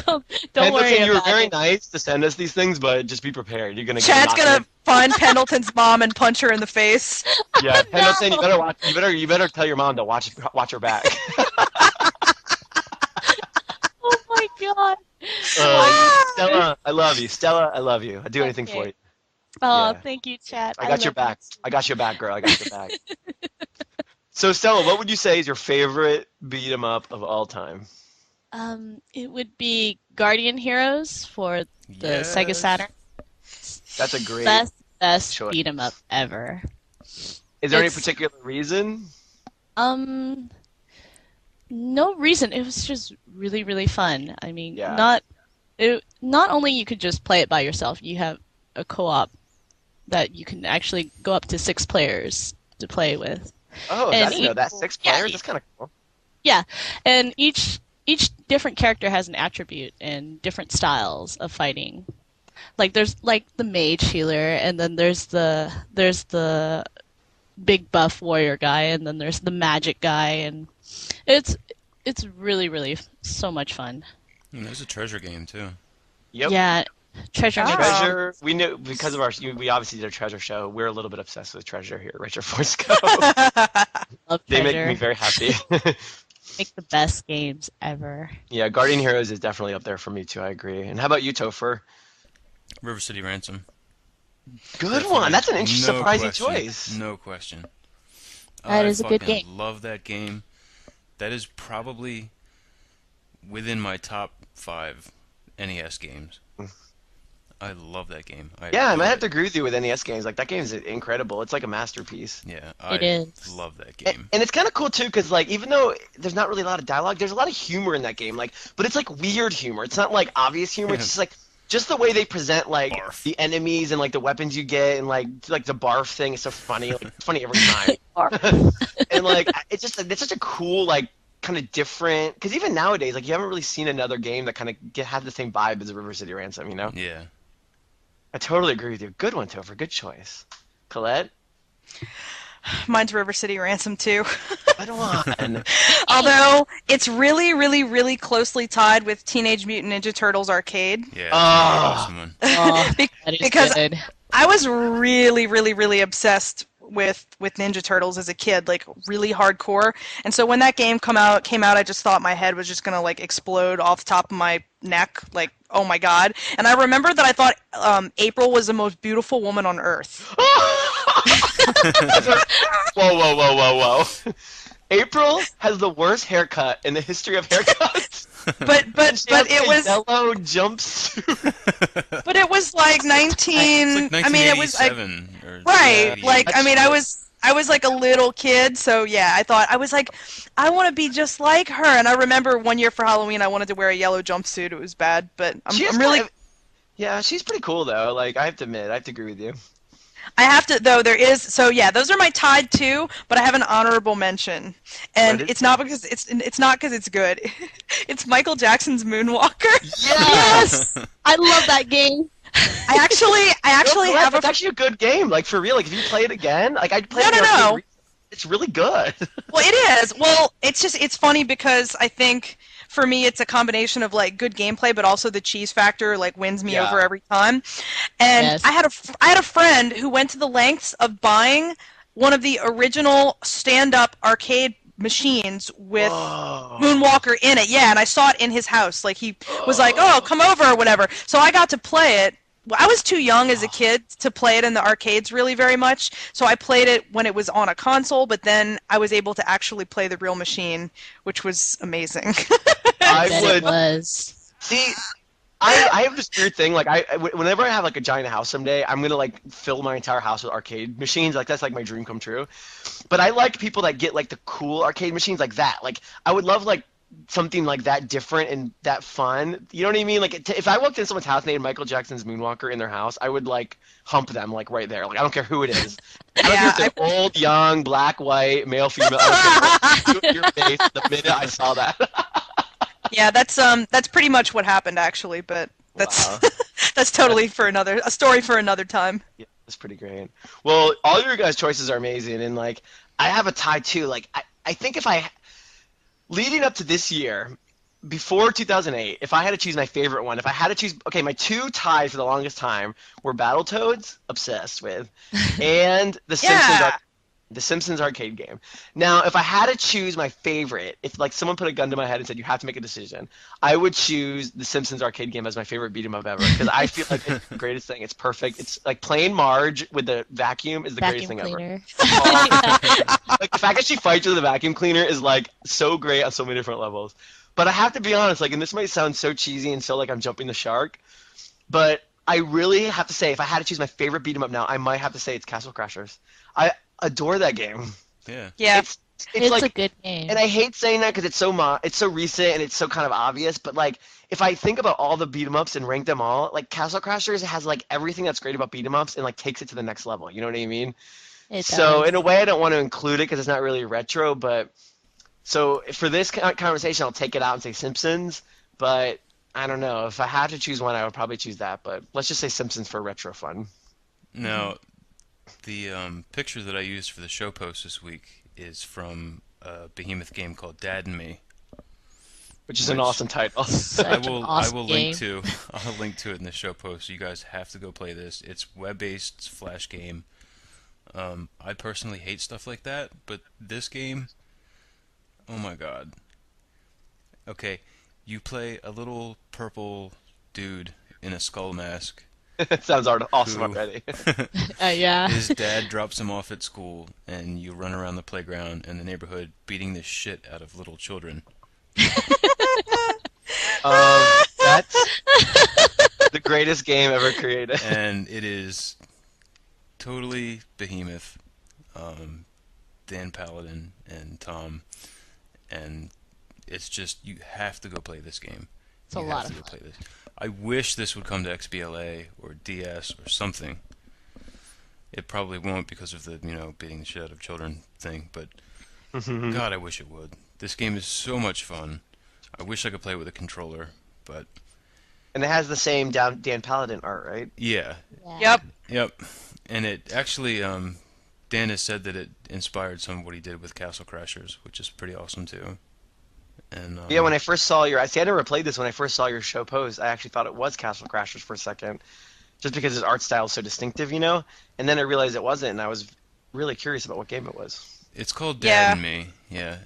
don't Pendleton, worry you were about very it. nice to send us these things, but just be prepared. You're gonna get Chad's knocked gonna find Pendleton's mom and punch her in the face. in. Yeah, Pendleton, No. you better watch. You better tell your mom to watch her back. Oh my god. Stella, I love you. Stella, I love you. I'd do anything for Okay. you. Oh, Yeah. thank you, Chad. I got your love back. you. I got your back, girl. I got your back. So Stella, what would you say is your favorite beat 'em up of all time? It would be Guardian Heroes for the Sega Yes. Saturn. That's a great. Best choice. beat 'em up ever. Is there any it's- particular reason? No reason. It was just really, really fun. I mean, Yeah. not only you could just play it by yourself, you have a co-op that you can actually go up to 6 players to play with. Oh, I And didn't know that. 6 yeah, players? That's kind of cool. Yeah, and each different character has an attribute and different styles of fighting. Like there's like the mage healer, and then there's the big buff warrior guy, and then there's the magic guy, and it's really, really so much fun. And there's a treasure game too. Yep. Yeah, treasure. Ah. makes- Treasure. We knew because of we obviously did a treasure show. We're a little bit obsessed with treasure here at RetroforceGO. Love They make treasure. me very happy. Make the best games ever. Yeah, Guardian Heroes is definitely up there for me too. I agree. And how about you, Topher? River City Ransom. Good one. That's an interesting, No surprising question. choice. No question. That I is a good fucking game. love that game. That is probably within my top 5 NES games. I love that game. Yeah, I might adore have to it. agree with you with NES games. Like that game is incredible. It's like a masterpiece. Yeah, I It is. love that And, game. and it's kind of cool too, because like even though there's not really a lot of dialogue, there's a lot of humor in that game. Like, but it's like weird humor. It's not like obvious humor. It's just like just the way they present like Barf. the enemies and like the weapons you get and like the barf thing is so funny. Like, it's funny every time. And like it's just it's such a cool like kind of different. Because even nowadays, like you haven't really seen another game that kind of had the same vibe as River City Ransom. You know? Yeah. I totally agree with you. Good one, Topher. Good choice. Colette, Mine's River City Ransom too. good one. Although it's really, really, really closely tied with Teenage Mutant Ninja Turtles Arcade. Yeah. Oh. Awesome one. Oh, Be- that is because good. I was really, really, really obsessed with Ninja Turtles as a kid, like really hardcore. And so when that game came out, I just thought my head was just gonna like explode off the top of my neck, like oh my god. And I remember that I thought April was the most beautiful woman on earth. Whoa. April has the worst haircut in the history of haircuts. But it was yellow jumpsuit. but it was like 19. It's like I mean, it was like 1987 or right. 1988. Like I mean, I was I was like a little kid, so yeah, I was like, I want to be just like her. And I remember one year for Halloween, I wanted to wear a yellow jumpsuit. It was bad, but She is I'm really. yeah, she's pretty cool though. Like I have to admit, I have to agree with you. I have to though. There is so yeah. Those are my tied two, but I have an honorable mention, and What is it's not because it's not because it's good. It's Michael Jackson's Moonwalker. Yes, I love that game. I actually No, have it's actually a good game. Like for real. Like if you play it again, like I'd play it. No. It's really good. Well, it is. Well, it's funny because I think for me it's a combination of like good gameplay, but also the cheese factor like wins me Yeah. over every time. And Yes. I had a friend who went to the lengths of buying one of the original stand-up arcade machines with Whoa. Moonwalker in it. Yeah, and I saw it in his house. Like he was like, "Oh, come over" or whatever. So I got to play it. Well, I was too young as a kid to play it in the arcades really very much, so I played it when it was on a console, but then I was able to actually play the real machine, which was amazing. I Bet would it was. see. I have this weird thing. Like whenever I have like a giant house someday, I'm gonna like fill my entire house with arcade machines. Like that's like my dream come true. But I like people that get like the cool arcade machines like that. Like I would love like something like that different and that fun. You know what I mean? Like if I walked in someone's house and they had Michael Jackson's Moonwalker in their house, I would like hump them like right there. Like I don't care who it is. I don't care if they're old, young, black, white, male, female. I don't care. Your face the minute I saw that. Yeah, that's pretty much what happened actually, but that's Wow. that's totally a story for another time. Yeah, that's pretty great. Well, all your guys' choices are amazing, and like I have a tie too. Like I think if I leading up to this year, before 2008, if I had to choose my favorite one, if I had to choose, okay, my two ties for the longest time were Battletoads, obsessed with, and the Simpsons arcade game. Now, if I had to choose my favorite, if like someone put a gun to my head and said you have to make a decision, I would choose the Simpsons arcade game as my favorite beat 'em up ever because I feel like it's the greatest thing. It's perfect. It's like playing Marge with the vacuum is the greatest thing Vacuum ever. cleaner. Like the fact that she fights with a vacuum cleaner is like so great on so many different levels. But I have to be honest, like, and this might sound so cheesy and so like I'm jumping the shark, but I really have to say, if I had to choose my favorite beat 'em up now, I might have to say it's Castle Crashers. I adore that game. Yeah. Yeah. It's like a good game. and I hate saying that because it's so recent and it's so kind of obvious. But like, if I think about all the beat 'em ups and rank them all, like Castle Crashers has like everything that's great about beat 'em ups and like takes it to the next level. You know what I mean? It So does. in a way, I don't want to include it because it's not really retro. But so for this conversation, I'll take it out and say Simpsons. But I don't know if I had to choose one, I would probably choose that. But let's just say Simpsons for retro fun. Now, the picture that I used for the show post this week is from a behemoth game called Dad and Me. Which is an awesome title. Such an awesome game. I'll link to it in the show post. You guys have to go play this. It's web-based, it's a flash game. I personally hate stuff like that, but this game, oh my god. Okay, you play a little purple dude in a skull mask. It sounds awesome Who- already. Yeah. His dad drops him off at school, and you run around the playground in the neighborhood beating the shit out of little children. That's the greatest game ever created. And it is totally behemoth. Dan Paladin and Tom, and it's just, you have to go play this game. It's a You lot have of to go fun. play this. I wish this would come to XBLA or DS or something. It probably won't because of the, beating the shit out of children thing, but God, I wish it would. This game is so much fun. I wish I could play it with a controller, but And it has the same Dan Paladin art, right? yeah. Yep. Yep. And it actually, Dan has said that it inspired some of what he did with Castle Crashers, which is pretty awesome too. And Yeah, when I first saw I never played this. When I first saw your show post, I actually thought it was Castle Crashers for a second, just because his art style is so distinctive, And then I realized it wasn't, and I was really curious about what game it was. it's called Dad Yeah. and Me, yeah.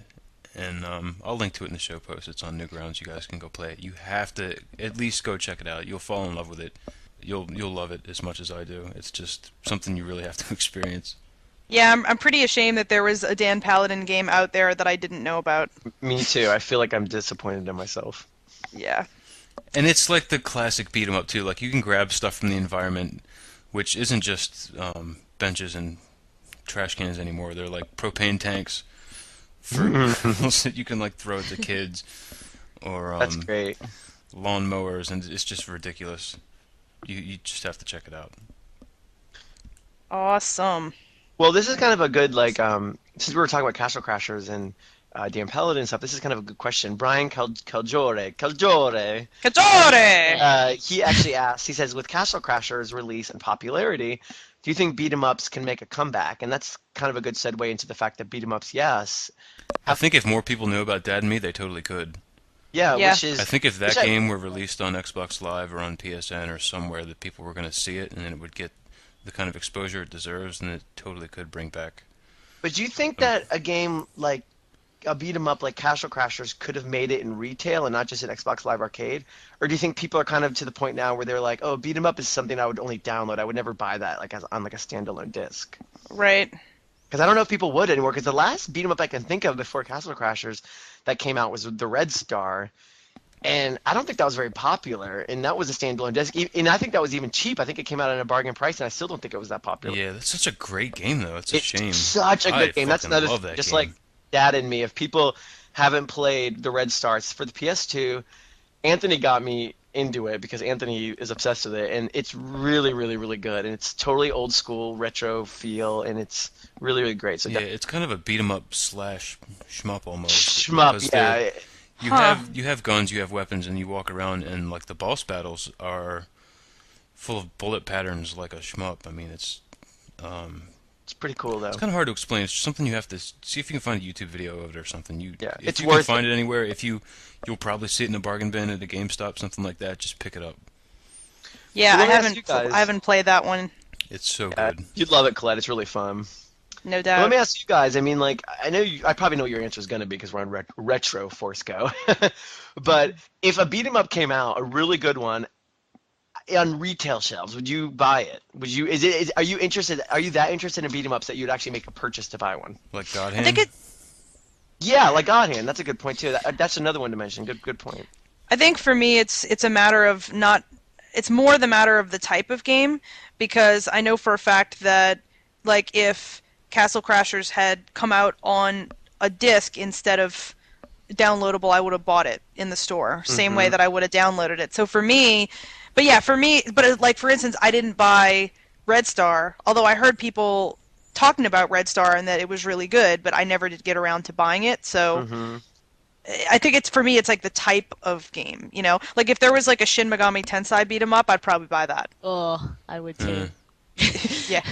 And I'll link to it in the show post. It's on Newgrounds. You guys can go play it. You have to at least go check it out. You'll fall in love with it. You'll love it as much as I do. It's just something you really have to experience. Yeah, I'm pretty ashamed that there was a Dan Paladin game out there that I didn't know about. Me too. I feel like I'm disappointed in myself. Yeah. And it's like the classic beat 'em up too. Like you can grab stuff from the environment, which isn't just benches and trash cans anymore. They're like propane tanks for that you can like throw at the kids, or That's great. lawn mowers, and it's just ridiculous. You just have to check it out. Awesome. Well, this is kind of a good since we were talking about Castle Crashers and DM Paladin and stuff. This is kind of a good question. Brian Caljore, Kajore! he actually asked. He says, with Castle Crashers' release and popularity, do you think beat 'em ups can make a comeback? And that's kind of a good segue into the fact that beat 'em ups, yes. I think if more people knew about Dad and Me, they totally could. Yeah, Yeah. which is. I think if that which game were released on Xbox Live or on PSN or somewhere, that people were going to see it, and then it would get the kind of exposure it deserves, and it totally could bring back. But do you think that a game like a beat 'em up like Castle Crashers could have made it in retail and not just in Xbox Live Arcade? Or do you think people are kind of to the point now where they're like, oh, beat 'em up is something I would only download. I would never buy that like on like a standalone disc. Right. Because I don't know if people would anymore. Because the last beat 'em up I can think of before Castle Crashers that came out was the Red Star, and I don't think that was very popular. And that was a standalone disc, and I think that was even cheap. I think it came out at a bargain price, and I still don't think it was that popular. Yeah, that's such a great game, though. It's a shame. Such a good game. That's fucking another love that just game. like Dad and Me. If people haven't played the Red Stars for the PS2, Anthony got me into it because Anthony is obsessed with it, and it's really, really, really good. And it's totally old school retro feel, and it's really, really great. So Yeah, it's kind of a beat 'em up / shmup almost. shmup, because yeah. You have guns, you have weapons, and you walk around, and like the boss battles are full of bullet patterns like a shmup. I mean, it's It's pretty cool though. kind of hard to explain. It's just something you have to see if you can find a YouTube video of it or something. Yeah, if it's you can worth find it anywhere. You'll probably see it in a bargain bin at a GameStop, something like that. Just pick it up. Yeah, Well, I let me ask you guys. haven't played that one. It's so good. You'd love it, Colette. It's really fun. No But doubt. let me ask you guys. I mean, like, I probably know what your answer is going to be because we're on RetroforceGO. But if a beat 'em up came out, a really good one, on retail shelves, would you buy it? Would you? Are you interested? Are you that interested in beat 'em ups that you'd actually make a purchase to buy one? Like God I Hand. think it. Yeah, like God Hand. That's a good point too. That's another one to mention. Good point. I think for me, it's a matter of not. It's more the matter of the type of game, because I know for a fact that, like, if Castle Crashers had come out on a disc instead of downloadable, I would have bought it in the store. Same way that I would have downloaded it. So for me, like for instance, I didn't buy Red Star, although I heard people talking about Red Star and that it was really good, but I never did get around to buying it. So I think for me, it's like the type of game, you know? Like if there was like a Shin Megami Tensei beat 'em up, I'd probably buy that. Oh, I would too. Yeah.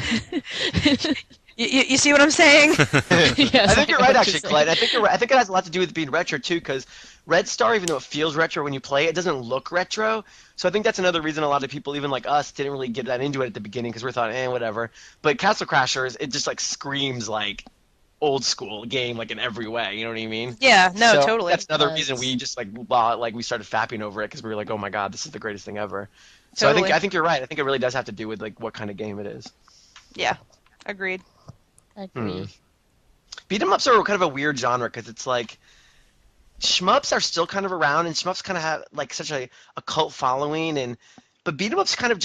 You see what I'm saying? Yes, I think you're know right, what actually, you're saying. Colette. I think you're right. I think it has a lot to do with being retro too, because Red Star, even though it feels retro when you play it, doesn't look retro. So I think that's another reason a lot of people, even like us, didn't really get that into it at the beginning because we thought, whatever. But Castle Crashers, it just like screams like old school game, like in every way. You know what I mean? Yeah, no, So totally. That's another Yes. reason we just we started fapping over it because we were like, oh my god, this is the greatest thing ever. So Totally. I think you're right. I think it really does have to do with like what kind of game it is. Yeah, agreed. Agreed. Beat 'em ups are kind of a weird genre because it's like shmups are still kind of around, and shmups kind of have like such a cult following, but beat 'em ups kind of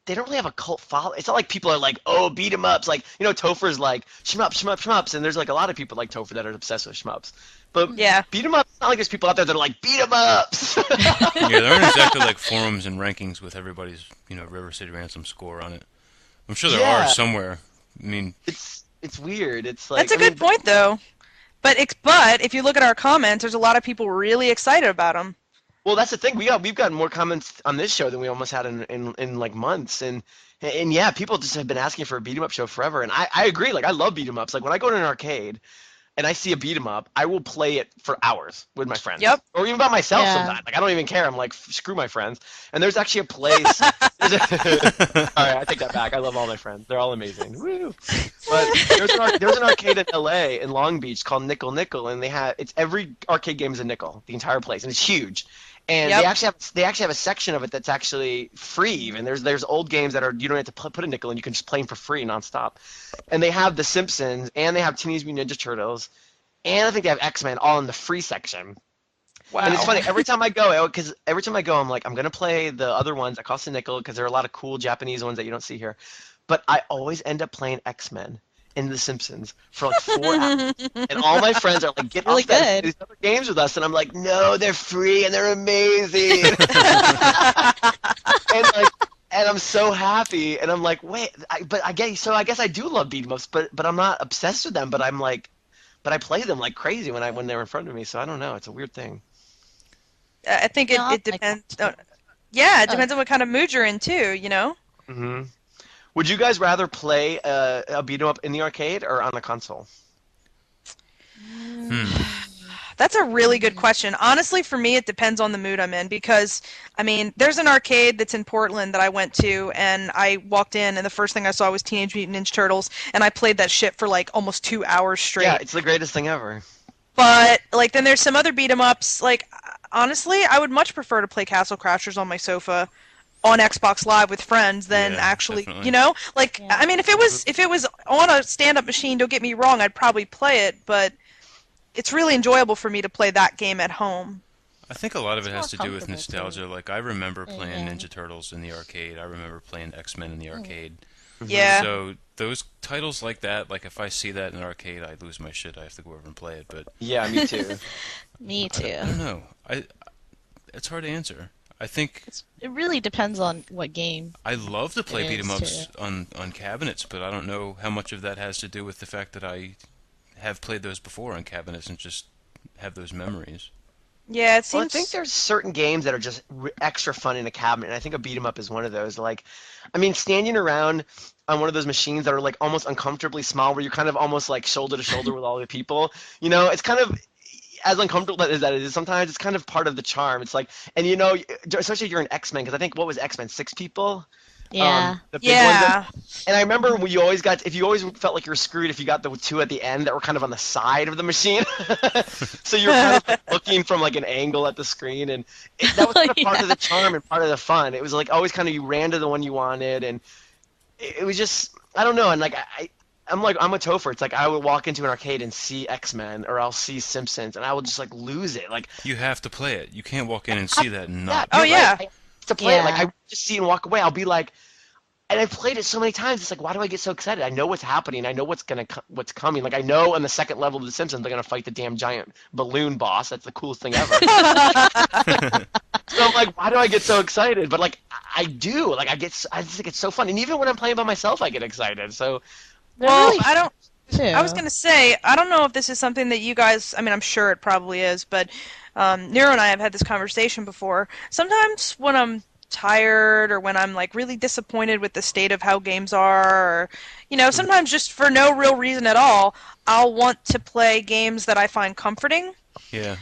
they don't really have a cult follow. It's not like people are like, oh, beat 'em ups, like, you know, Topher's like shmups, and there's like a lot of people like Topher that are obsessed with shmups. But Yeah. beat 'em ups, it's not like there's people out there that are like beat 'em ups. Yeah, there aren't exactly like forums and rankings with everybody's, River City Ransom score on it. I'm sure there Yeah. are somewhere. I mean, It's weird. It's like That's a good point, though. But if you look at our comments, there's a lot of people really excited about them. Well, that's the thing. We've gotten more comments on this show than we almost had in like months, and yeah, people just have been asking for a beat 'em up show forever, and I agree. Like I love beat 'em ups. Like when I go to an arcade and I see a beat 'em up, I will play it for hours with my friends. Yep. Or even by myself Yeah. sometimes. Like I don't even care. I'm like screw my friends. And there's actually a place. All right, I take that back. I love all my friends. They're all amazing. Woo! But there's an arcade in LA in Long Beach called Nickel Nickel, and it's every arcade game is a nickel, the entire place, and it's huge. And Yep. they actually have a section of it that's actually free. Even there's old games that you don't have to put a nickel in, you can just play them for free nonstop. And they have The Simpsons, and they have Teenage Mutant Ninja Turtles, and I think they have X-Men all in the free section. Wow. And it's funny every time I go, I'm like, I'm gonna play the other ones that cost a nickel because there are a lot of cool Japanese ones that you don't see here. But I always end up playing X-Men. in The Simpsons for like 4 hours. And all my friends are like, get Really off that, good. these other games with us. And I'm like, no, they're free and they're amazing. and like, and I'm so happy. And I'm like, wait, I guess I do love beat 'em ups, but I'm not obsessed with them. But I'm like, but I play them like crazy when they're in front of me. So I don't know. It's a weird thing. I think No, it depends. Yeah, it depends on what kind of mood you're in too. You know. Hmm. Would you guys rather play a beat 'em up in the arcade or on a console? That's a really good question. Honestly, for me, it depends on the mood I'm in because, I mean, there's an arcade that's in Portland that I went to, and I walked in, and the first thing I saw was Teenage Mutant Ninja Turtles, and I played that shit for like almost 2 hours straight. Yeah, it's the greatest thing ever. But like, then there's some other beat 'em ups. Like, honestly, I would much prefer to play Castle Crashers on my sofa on Xbox Live with friends than Yeah, actually, definitely. you know, like Yeah. I mean, if it was on a stand-up machine, don't get me wrong, I'd probably play it, but it's really enjoyable for me to play that game at home. I think a lot of it It's has to more do with comfortable, nostalgia. Like, I remember playing Yeah. Ninja Turtles in the arcade. I remember playing X-Men in the arcade. Yeah. So those titles like that, like if I see that in an arcade, I lose my shit. I have to go over and play it. But Yeah, me too. Me I too. don't know. It's hard to answer. I think It really depends on what game. I love to play It beat 'em is, ups on cabinets, but I don't know how much of that has to do with the fact that I have played those before on cabinets and just have those memories. Yeah, it Well, I seems. think there's certain games that are just extra fun in a cabinet, and I think a beat 'em up is one of those. Like, I mean, standing around on one of those machines that are like almost uncomfortably small, where you're kind of almost like shoulder to shoulder with all the people. You know, it's kind of as uncomfortable as that it is sometimes. It's kind of part of the charm. It's like, and you know, especially if you're an X-Men, because I think what was X-Men, 6 people? Yeah. The big ones. Yeah. And I remember when you always got, if you always felt like you were screwed if you got the 2 at the end that were kind of on the side of the machine. So you were kind of like looking from like an angle at the screen, and that was kind of part of the charm and part of the fun. It was like always kind of you ran to the one you wanted, and it was just, I don't know. And like I'm a Topher. It's like I would walk into an arcade and see X-Men or I'll see Simpsons, and I would just like lose it. Like, You have to play it. You can't walk in and see that and not. Oh, you're yeah. right. I have to play it. Like Yeah. I just see it and walk away. I'll be like, and I've played it so many times. It's like, why do I get so excited? I know what's happening. I know what's what's coming. Like I know on the second level of The Simpsons they're gonna fight the damn giant balloon boss. That's the coolest thing ever. So I'm like, why do I get so excited? But like I do. Like I just think it's so fun. And even when I'm playing by myself, I get excited. So Well, really I don't. too. I was gonna say, I don't know if this is something that you guys. I mean, I'm sure it probably is, but Nero and I have had this conversation before. Sometimes when I'm tired or when I'm like really disappointed with the state of how games are, or you know, sometimes just for no real reason at all, I'll want to play games that I find comforting. Yeah.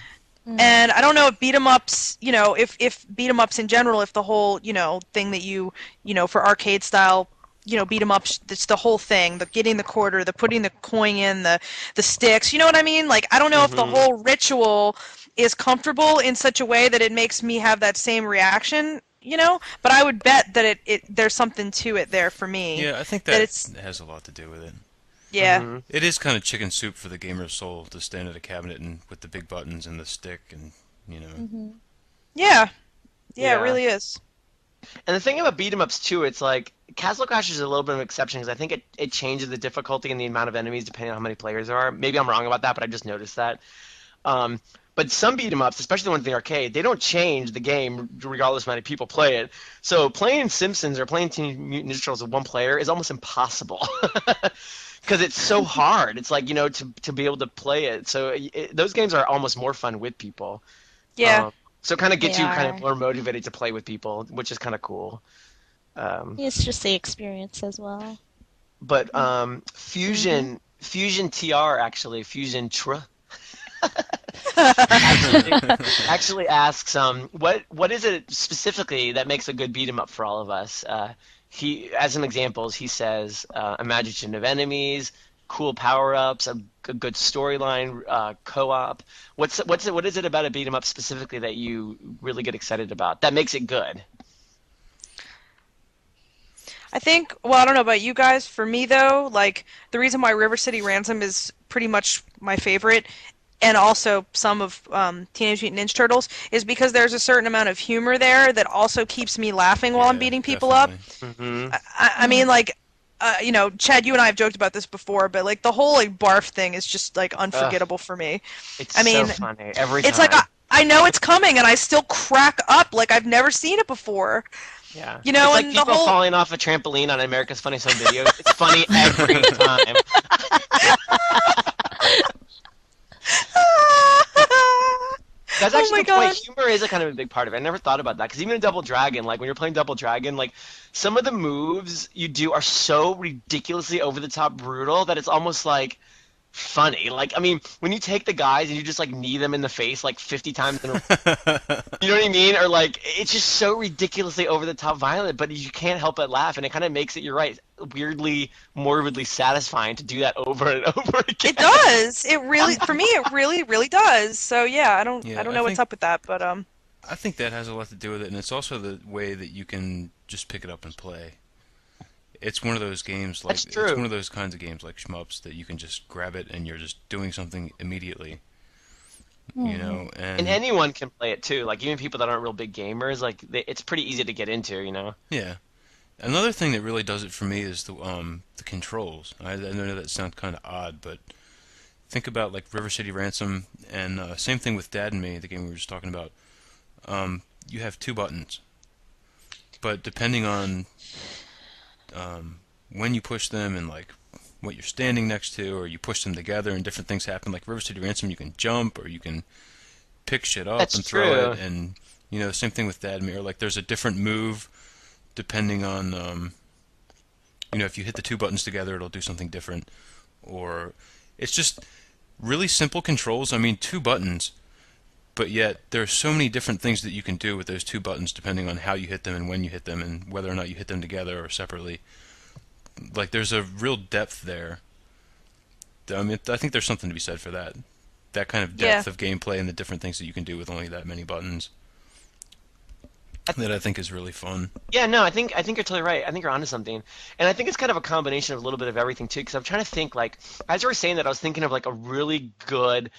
And I don't know if beat 'em ups, you know, if beat 'em ups in general, if the whole, you know, thing that you know, for arcade style, you know, beat 'em ups, it's the whole thing, the getting the quarter, the putting the coin in, the sticks, you know what I mean? Like, I don't know if the whole ritual is comfortable in such a way that it makes me have that same reaction, you know? But I would bet that there's something to it there for me. Yeah, I think That that it's- has a lot to do with it. Yeah. It is kind of chicken soup for the gamer's soul to stand at a cabinet and with the big buttons and the stick and, you know. Yeah. Yeah, Yeah. it really is. And the thing about beat 'em ups too, it's like Castle Crashers is a little bit of an exception because I think it changes the difficulty and the amount of enemies depending on how many players there are. Maybe I'm wrong about that, but I just noticed that. But some beat 'em ups, especially the ones in the arcade, they don't change the game regardless of how many people play it. So playing Simpsons or playing Teenage Mutant Ninja Turtles with one player is almost impossible. Because it's so hard. It's like, you know, to be able to play it. So those games are almost more fun with people. Yeah. So it kind of gets They you kind of are. more motivated to play with people, which is kind of cool. It's just the experience as well. But Fusion TR actually, Fusion Tr actually asks what is it specifically that makes a good beat 'em up for all of us? He, as some examples, he says imagination of enemies, cool power ups, a good storyline, co-op. What is it about a beat 'em up specifically that you really get excited about that makes it good? I think, well, I don't know about you guys. For me, though, like, the reason why River City Ransom is pretty much my favorite, and also some of Teenage Mutant Ninja Turtles, is because there's a certain amount of humor there that also keeps me laughing while I'm Yeah, beating people up. definitely. Mm-hmm. I mean, like, Chad, you and I have joked about this before, but like the whole like barf thing is just like unforgettable for me. It's I mean, so funny every it's time. like I know it's coming, and I still crack up like I've never seen it before. Yeah. You know, it's like and people the whole falling off a trampoline on America's Funniest Home Videos. It's funny every time. That's Oh actually my the point. gosh. Humor is a kind of a big part of it. I never thought about that because even in Double Dragon, like when you're playing Double Dragon, like some of the moves you do are so ridiculously over the top brutal that it's almost like funny. Like, I mean, when you take the guys and you just like knee them in the face like 50 times in a you know what I mean? Or like it's just so ridiculously over the top violent, but you can't help but laugh, and it kind of makes it, you're right, weirdly morbidly satisfying to do that over and over again. It does. It really, for me, it really, really does. So yeah, I don't Yeah, know what's up with that, but I think that has a lot to do with it, and it's also the way that you can just pick it up and play. It's one of those games like That's true. it's one of those kinds of games like shmups that you can just grab it and you're just doing something immediately. You know, And anyone can play it too. Like even people that aren't real big gamers, like it's pretty easy to get into, you know. yeah. Another thing that really does it for me is the controls. I know that sounds kind of odd, but think about like River City Ransom, and same thing with Dad and Me, the game we were just talking about. You have two buttons, but depending on when you push them and like what you're standing next to, or you push them together and different things happen. Like River City Ransom, you can jump or you can pick shit up That's and true. throw it, and same thing with Dad and Me. Or like there's a different move depending on if you hit the two buttons together, it'll do something different. Or it's just really simple controls. I mean, two buttons, but yet there are so many different things that you can do with those two buttons depending on how you hit them and when you hit them and whether or not you hit them together or separately. Like there's a real depth there. I mean, I think there's something to be said for that. That kind of depth of gameplay and the different things that you can do with only that many buttons. That I think is really fun. Yeah, no, I think you're totally right. I think you're onto something, and I think it's kind of a combination of a little bit of everything too. Because I'm trying to think, like, as you were saying that, I was thinking of like a really good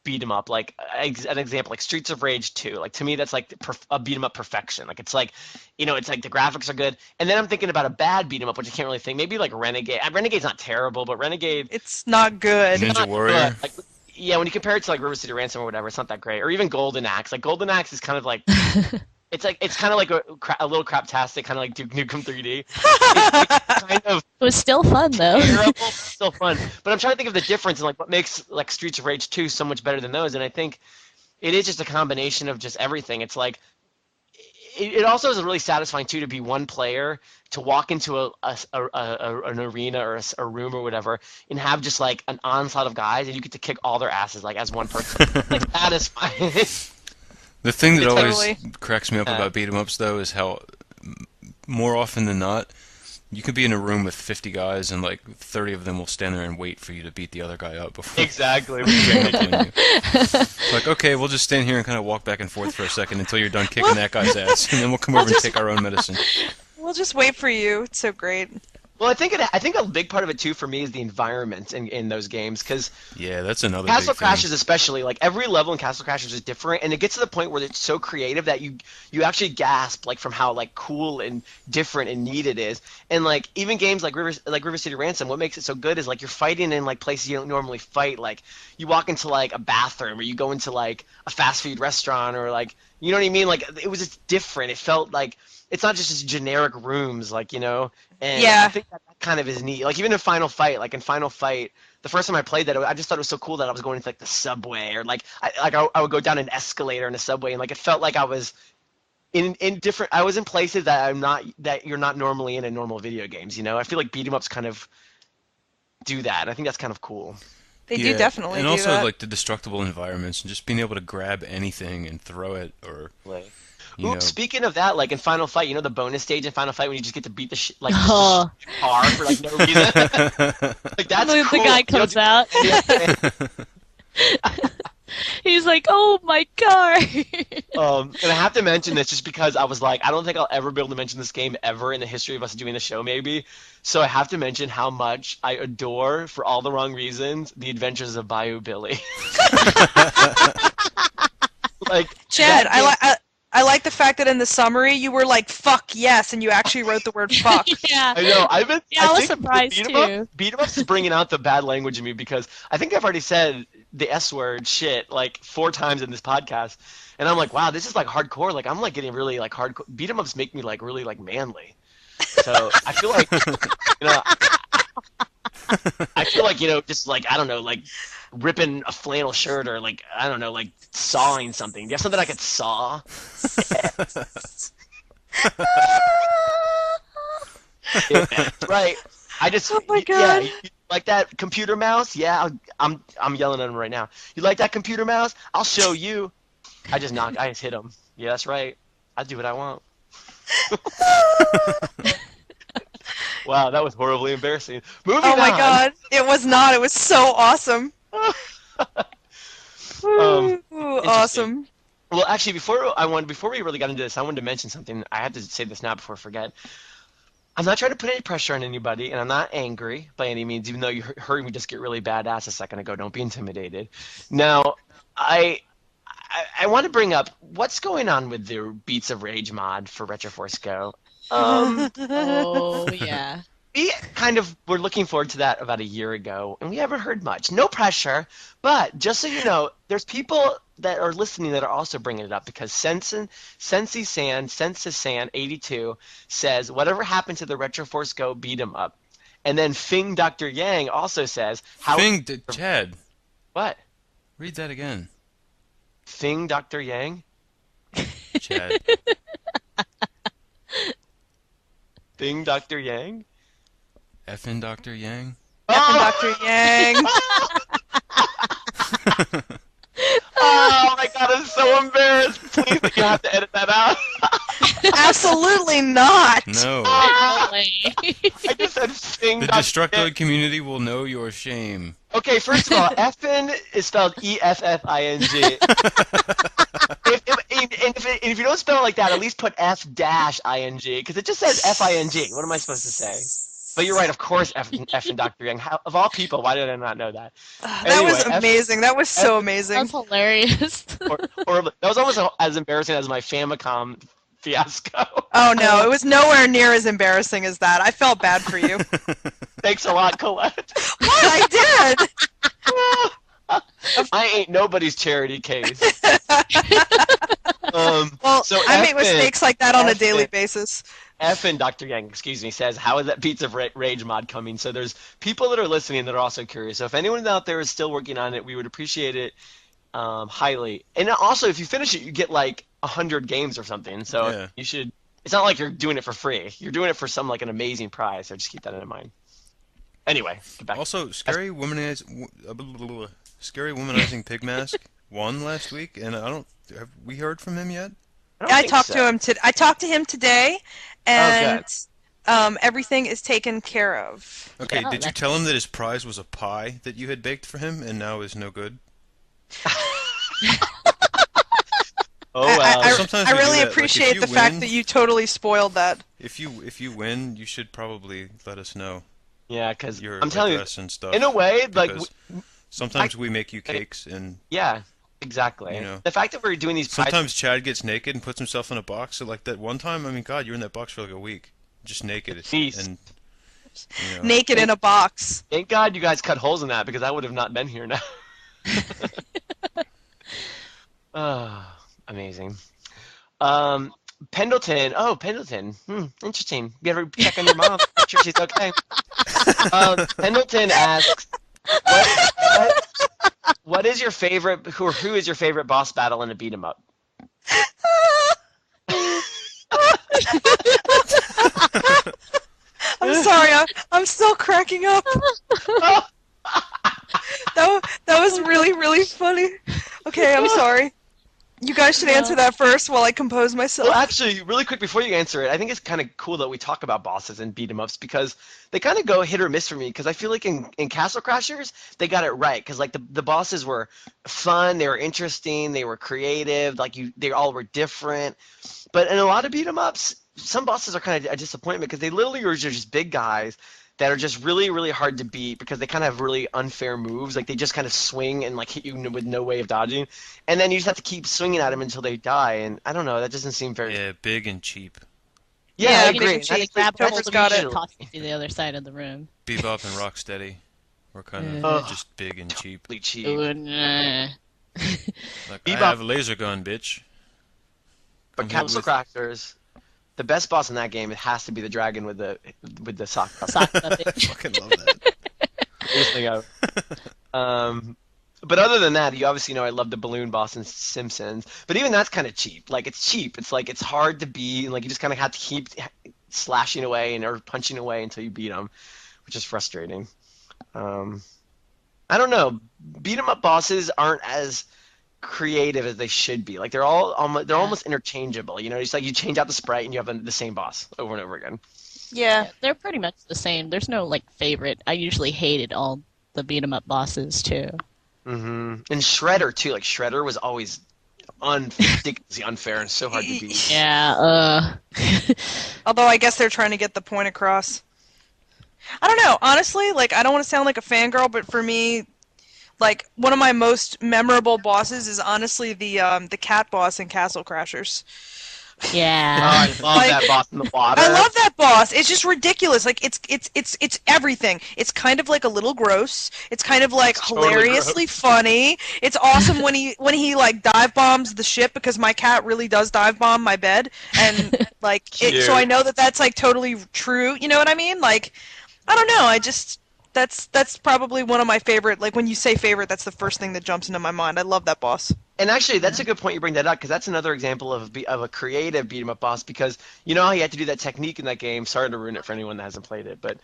beat 'em up, like an example, like Streets of Rage 2. Like to me, that's like a beat 'em up perfection. Like it's like, it's like the graphics are good, and then I'm thinking about a bad beat 'em up, which I can't really think. Maybe like Renegade. Renegade's not terrible, but Renegade. it's not good. Ninja Warrior. Good. Like, yeah, when you compare it to like River City Ransom or whatever, it's not that great. Or even Golden Axe. Like Golden Axe is kind of like. It's kind of like a little craptastic, kind of like Duke Nukem 3D. It's kind of It was still fun though. terrible, but still fun. But I'm trying to think of the difference and like what makes like Streets of Rage 2 so much better than those. And I think it is just a combination of just everything. It's like it also is really satisfying too to be one player, to walk into an arena or a room or whatever and have just like an onslaught of guys and you get to kick all their asses like as one person. Like satisfying. The thing that always Totally. cracks me up about beat 'em ups though is how more often than not you could be in a room with 50 guys and like 30 of them will stand there and wait for you to beat the other guy up before Exactly. It's like, okay, we'll just stand here and kind of walk back and forth for a second until you're done kicking that guy's ass, and then we'll come over and take our own medicine. We'll just wait for you. It's so great. Well, I think a big part of it too for me is the environment in those games, because Yeah, that's another Castle big thing. Crashers especially, like every level in Castle Crashers is different, and it gets to the point where it's so creative that you actually gasp like from how like cool and different and neat it is. And like even games like River City Ransom, what makes it so good is like you're fighting in like places you don't normally fight. Like you walk into like a bathroom, or you go into like a fast food restaurant, or like, you know what I mean? Like it was just different. It felt like it's not just generic rooms, like, and Yeah. I think that kind of is neat. Like even in Final Fight, the first time I played that, I just thought it was so cool that I was going into like the subway, or like I would go down an escalator in a subway, and like it felt like I was in different. I was in places that you're not normally in normal video games. I feel like beat 'em ups kind of do that. And I think that's kind of cool. They Yeah, do definitely and do also that. like the destructible environments and just being able to grab anything and throw it, or Ooh, speaking of that, like in Final Fight, the bonus stage in Final Fight when you just get to beat the Oh. car for like no reason. Like that's the cool. guy comes out. He's like, "Oh my car!" And I have to mention this just because I was like, I don't think I'll ever be able to mention this game ever in the history of us doing the show, maybe. So I have to mention how much I adore, for all the wrong reasons, The Adventures of Bayou Billy. Like Chad, that game- I like the fact that in the summary you were like, fuck yes, and you actually wrote the word fuck. Yeah. I know. I was think surprised too. Beat 'em ups is bringing out the bad language in me because I think I've already said the S word shit like 4 times in this podcast, and I'm like, wow, this is like hardcore. Like I'm like getting really like hardcore. Beat 'em ups make me like really like manly. So I feel like just like I don't know, like ripping a flannel shirt or like I don't know, like sawing something. Do you have something I could saw? Yeah, right. Oh my God. Yeah, you like that computer mouse? Yeah, I'm yelling at him right now. You like that computer mouse? I'll show you. I just hit him. Yeah, that's right. I do what I want. Wow, that was horribly embarrassing. Moving on. Oh my God. It was not. It was so awesome. Awesome. Well, actually, before we really got into this, I wanted to mention something. I have to say this now before I forget. I'm not trying to put any pressure on anybody, and I'm not angry by any means, even though you heard me just get really badass a second ago. Don't be intimidated. Now, I want to bring up what's going on with the Beats of Rage mod for RetroforceGO. Oh yeah. We kind of were looking forward to that about a year ago, and we haven't heard much. No pressure, but just so you know, there's people that are listening that are also bringing it up because Sensi San 82 says, whatever happened to the RetroforceGO beat 'em up? And then Fing Dr. Yang also says, Chad. What? Read that again. Fing Dr. Yang? Chad. Fing Dr. Yang? Effin' Dr. Yang? Effin' Dr. Yang. Oh my God, I'm so embarrassed. Please, you have to edit that out. Absolutely not. No. I just said Fing The Dr. Destructoid community will know your shame. Okay, first of all, Effin is spelled E-F-F-I-N-G. If you don't spell it like that, at least put F-I-N-G, because it just says F-I-N-G. What am I supposed to say? But you're right, of course, F and Dr. Yang. Of all people, why did I not know that? That was amazing. That was so amazing. That's hilarious. Or that was almost as embarrassing as my Famicom fiasco. Oh no, it was nowhere near as embarrassing as that. I felt bad for you. Thanks a lot, Colette. What? I did. I ain't nobody's charity case. Well, so I make mistakes like that on a daily basis. And Dr. Yang, says, how is that Beats of Rage mod coming? So there's people that are listening that are also curious. So if anyone out there is still working on it, we would appreciate it highly. And also, if you finish it, you get like 100 games or something. So you should. It's not like you're doing it for free. You're doing it for some like an amazing prize. So just keep that in mind. Anyway, get back. Also, Scary Womanizing Pig Mask won last week, and have we heard from him yet? I talked to him. I talked to him today, and everything is taken care of. Okay, did you tell him that his prize was a pie that you had baked for him, and now is no good? Oh well. I really appreciate the fact that you totally spoiled that. If you win, you should probably let us know. Yeah, because your I'm telling you, and stuff, in a way, like sometimes we make you cakes and. Yeah. Exactly. You know, the fact that we're doing these. Sometimes Chad gets naked and puts himself in a box. So like that one time, I mean, God, you were in that box for like a week, just naked. And, naked in a box. Thank God you guys cut holes in that because I would have not been here now. Amazing. Pendleton. Oh, Pendleton. Interesting. You ever check on your mom? Make sure she's okay. Pendleton asks, what is your favorite? Who is your favorite boss battle in a beat 'em up? I'm sorry. I'm still cracking up. That was really, really funny. Okay, I'm sorry. You guys should answer that first while I compose myself. Well, actually, really quick before you answer it, I think it's kind of cool that we talk about bosses and beat 'em ups because they kind of go hit or miss for me. Because I feel like in Castle Crashers they got it right. Because like the bosses were fun, they were interesting, they were creative. Like they all were different. But in a lot of beat 'em ups, some bosses are kind of a disappointment because they literally are just big guys that are just really, really hard to beat because they kind of have really unfair moves. Like they just kind of swing and like hit you with no way of dodging, and then you just have to keep swinging at them until they die. And I don't know, that doesn't seem very. Yeah, big and cheap. Yeah, Yeah, I big agree. and cheap. That's Grab that's hold of got you it. and toss you to the other side of the room. Bebop and Rocksteady were kind of Ugh. just big and cheap. really cheap. Ooh, nah. Like, Bebop- I have a laser gun, bitch. But Come hit Capsule with- Crackers, the best boss in that game, it has to be the dragon with the sock puppet. Sock puppet. Fucking love that. Biggest thing ever. But other than that, you obviously know I love the balloon boss in Simpsons. But even that's kind of cheap. Like it's cheap. It's like it's hard to beat, and like you just kind of have to keep slashing away or punching away until you beat them, which is frustrating. I don't know. Beat 'em up bosses aren't as creative as they should be. Like they're almost interchangeable. You know, it's like you change out the sprite and you have the same boss over and over again. Yeah. They're pretty much the same. There's no like favorite. I usually hated all the beat 'em up bosses too. Mm-hmm. And Shredder too. Like Shredder was always ridiculously unfair and so hard to beat. Yeah. Although I guess they're trying to get the point across. I don't know. Honestly, like I don't want to sound like a fangirl, but for me, like one of my most memorable bosses is honestly the cat boss in Castle Crashers. Oh, Yeah. I love Like, that boss in the water. I love that boss. It's just ridiculous. Like it's everything. It's kind of like a little gross. It's kind of like It's totally hilariously funny. It's awesome when he like dive bombs the ship because my cat really does dive bomb my bed and like Cute. so I know that that's like totally true. You know what I mean? Like I don't know. I just that's probably one of my favorite. Like when you say favorite, that's the first thing that jumps into my mind. I love that boss. And actually, that's a good point you bring that up because that's another example of a creative beat 'em up boss because you know how you had to do that technique in that game. Sorry to ruin it for anyone that hasn't played it, but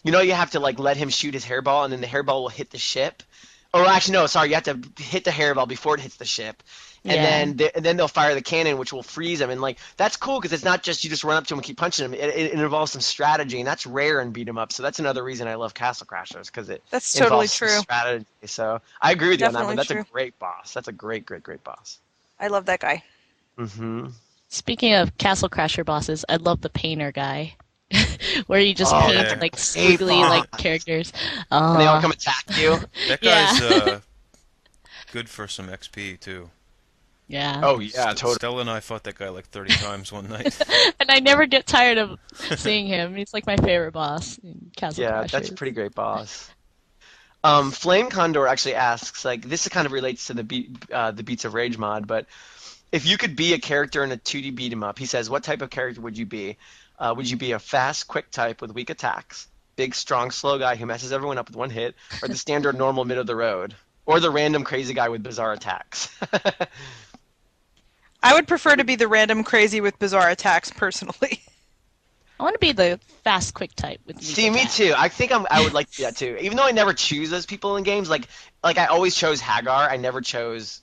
you know you have to like let him shoot his hairball and then the hairball will hit the ship. Or actually, no, sorry, you have to hit the hairball before it hits the ship. And then they'll fire the cannon, which will freeze them. And like that's cool because it's not just you just run up to him and keep punching him. It involves some strategy, and that's rare in beat 'em up. So that's another reason I love Castle Crashers because it That's totally involves some true. strategy. So I agree with you on that one. Definitely That's true. a great boss. That's a great boss. I love that guy. Mm-hmm. Speaking of Castle Crasher bosses, I love the painter guy. Where you just Oh, paint yeah. like squiggly like characters. And they all come attack you. That Yeah. guy's good for some XP too. Yeah. Oh yeah, totally. Stella and I fought that guy like 30 times one night. And I never get tired of seeing him. He's like my favorite boss in Castle Yeah, Crashers. that's a pretty great boss. Flame Condor actually asks, like, this kind of relates to the Beats of Rage mod, but if you could be a character in a 2D beat 'em up, he says, what type of character would you be? Would you be a fast, quick type with weak attacks, big, strong, slow guy who messes everyone up with one hit, or the standard, normal, middle of the road, or the random, crazy guy with bizarre attacks? I would prefer to be the random crazy with bizarre attacks personally. I want to be the fast, quick type with weak See, me attacks. too. I think I would like to do that too. Even though I never choose those people in games, like I always chose Hagar. I never chose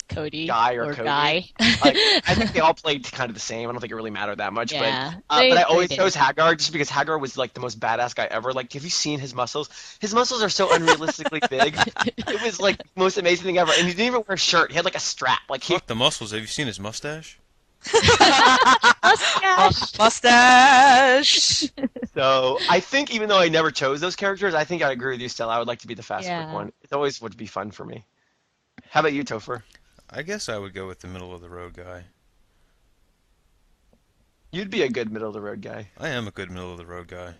Cody Guy or Cody. Guy. Like, I think they all played kind of the same. I don't think it really mattered that much. Yeah, but they I always did. chose Hagar just because Hagar was like the most badass guy ever. Like, have you seen his muscles? His muscles are so unrealistically big. It was like the most amazing thing ever. And he didn't even wear a shirt. He had like a strap. Like he. Fuck the muscles. Have you seen his mustache? Mustache. Mustache. So I think even though I never chose those characters, I think I agree with you, Stella. I would like to be the fast quick Yeah. one. It always would be fun for me. How about you, Topher? I guess I would go with the middle of the road guy. You'd be a good middle of the road guy. I am a good middle of the road guy.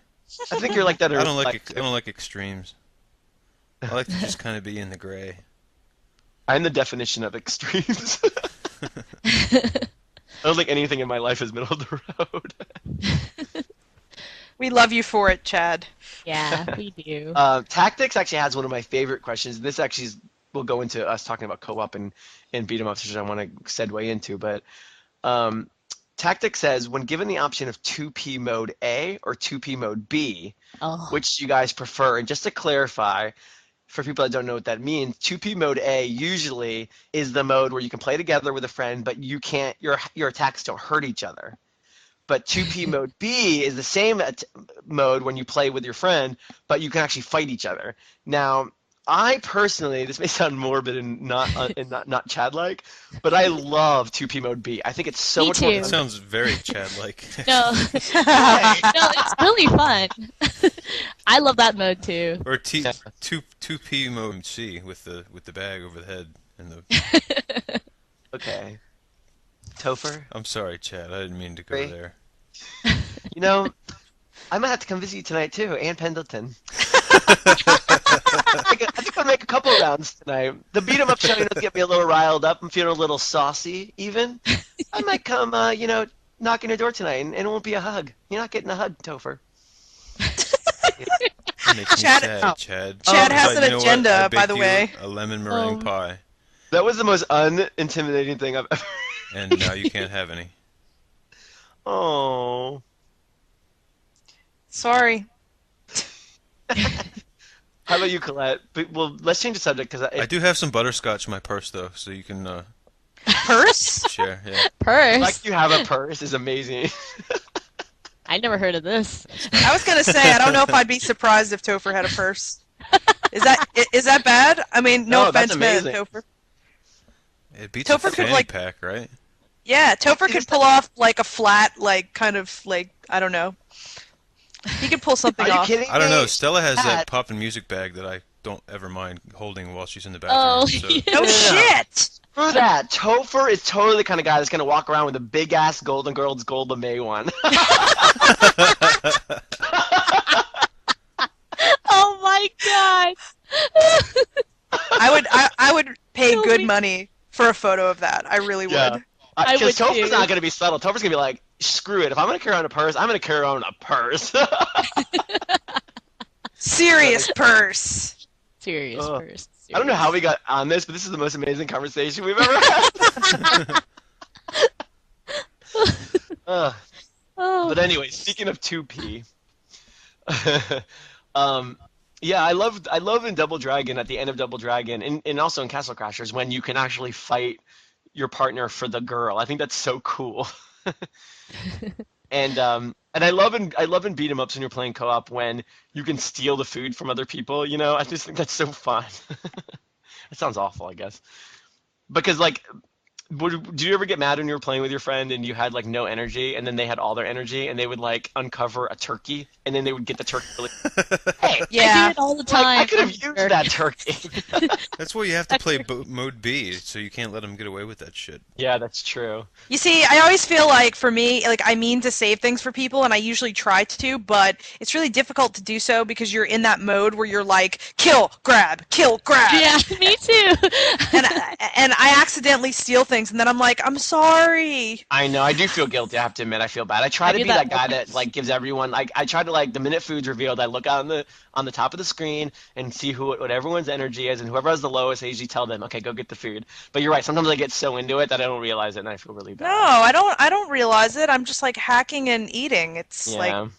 I think you're like that. I don't like extremes. I like to just kind of be in the gray. I'm the definition of extremes. I don't think anything in my life is middle of the road. We love you for it, Chad. Yeah, we do. Tactics actually has one of my favorite questions. This actually will go into us talking about co-op and beat 'em ups, which I want to segue into. But Tactics says, when given the option of 2P mode A or 2P mode B, Oh. which do you guys prefer? And just to clarify, for people that don't know what that means, 2P mode A usually is the mode where you can play together with a friend, but you can't. Your attacks don't hurt each other. But 2P mode B is the same mode when you play with your friend, but you can actually fight each other. Now, I personally, this may sound morbid and not Chad-like, but I love 2P mode B. I think it's so Me much more too. That fun. sounds very Chad-like. No. No, it's really fun. I love that mode too. Or two P mode C with the bag over the head and the. Okay. Topher? I'm sorry, Chad. I didn't mean to go Ray? there. You know, I might have to come visit you tonight too, and Pendleton. I think I'll make a couple rounds tonight. The beat 'em up show, get me a little riled up. I'm feeling a little saucy, even. I might come, knock on your door tonight, and it won't be a hug. You're not getting a hug, Topher. It makes me Chad- sad, Chad. Chad has But an you know what? agenda, I by baked the you way. A lemon meringue pie, That was the most unintimidating thing I've ever. and now you can't have any. Oh. Sorry. How about you, Colette? Well, let's change the subject because I do have some butterscotch in my purse, though, so you can Purse? share. Yeah. the Purse. fact you have a purse is amazing. I never heard of this. I was gonna say I don't know if I'd be surprised if Topher had a purse. Is that bad? I mean, no No, that's offense, man, amazing. Topher. It beats Topher a could, fanny like- pack, right? Yeah, Topher could pull off like a flat, like kind of like I don't know. He could pull something Are you off. kidding I don't know. me? Stella has that Chad. poppin' music bag that I don't ever mind holding while she's in the Oh, bathroom. So. yeah. No Yeah. shit. Screw that. Topher is totally the kind of guy that's going to walk around with a big ass Golden Girls Gold LeMay one. Oh my god. I would pay Kill good me. money for a photo of that. I really would. I would Because Topher's too. not going to be subtle. Topher's going to be like, screw it. If I'm going to carry around a purse, I'm going to carry around a purse. Serious purse. Serious Ugh. first. I don't know how we got on this, but this is the most amazing conversation we've ever had. Ugh. Oh. But anyway, speaking of 2P, yeah, I love in Double Dragon, at the end of Double Dragon, and also in Castle Crashers, when you can actually fight your partner for the girl. I think that's so cool. And I love in beat 'em ups when you're playing co-op when you can steal the food from other people. I just think that's so fun. It sounds awful, I guess, because like. Do you ever get mad when you were playing with your friend and you had like no energy, and then they had all their energy, and they would like uncover a turkey, and then they would get the turkey? Like, hey, I Yeah. do it all the like, time. I could have used that turkey. That's why you have to play mode B, so you can't let them get away with that shit. Yeah, that's true. You see, I always feel like for me, like I mean to save things for people, and I usually try to, but it's really difficult to do so because you're in that mode where you're like, kill, grab, kill, grab. Yeah, me too. And I accidentally steal things, and then I'm like, I'm sorry. I know. I do feel guilty. I have to admit, I feel bad. I try I to do be that that guy more. that like gives everyone like. I try to like the minute food's revealed, I look out on the top of the screen and see what everyone's energy is, and whoever has the lowest, I usually tell them, okay, go get the food. But you're right. Sometimes I get so into it that I don't realize it, and I feel really No, bad. I don't realize it. I'm just like hacking and eating. It's Yeah. like,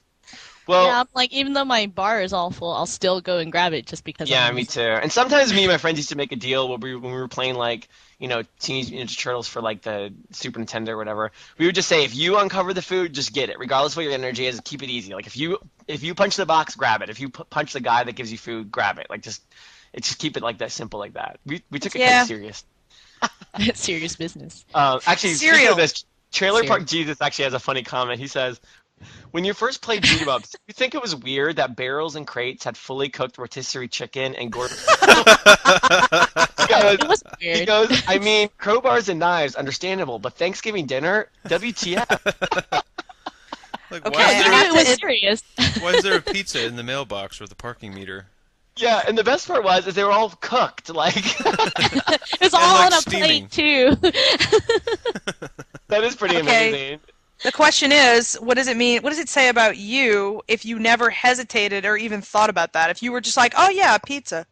Well. Yeah, I'm like, even though my bar is all full, I'll still go and grab it just because. Yeah, I'm me too. And sometimes me and my friends used to make a deal when we were playing like, Teenage Ninja Turtles for like the Super Nintendo or whatever. We would just say, if you uncover the food, just get it, regardless of what your energy is. Keep it easy. Like if you punch the box, grab it. If you punch the guy that gives you food, grab it. Like just keep it like that, simple like that. We took it kind Yeah. of serious. Serious business. Actually, speaking Cereal. of this, Trailer Cereal. Park Jesus actually has a funny comment. He says, when you first played beat 'em ups, you think it was weird that barrels and crates had fully cooked rotisserie chicken and Gordon. It was He weird. goes, I mean, crowbars and knives, understandable, but Thanksgiving dinner, WTF? Like, Okay. why, You is knew there, it was serious. why is there a pizza in the mailbox or the parking meter? Yeah, and the best part was is they were all cooked. Like It was all like, on a steaming. plate too. that is pretty Okay. amazing. the question is, what does it mean? What does it say about you if you never hesitated or even thought about that? If you were just like, oh yeah, pizza.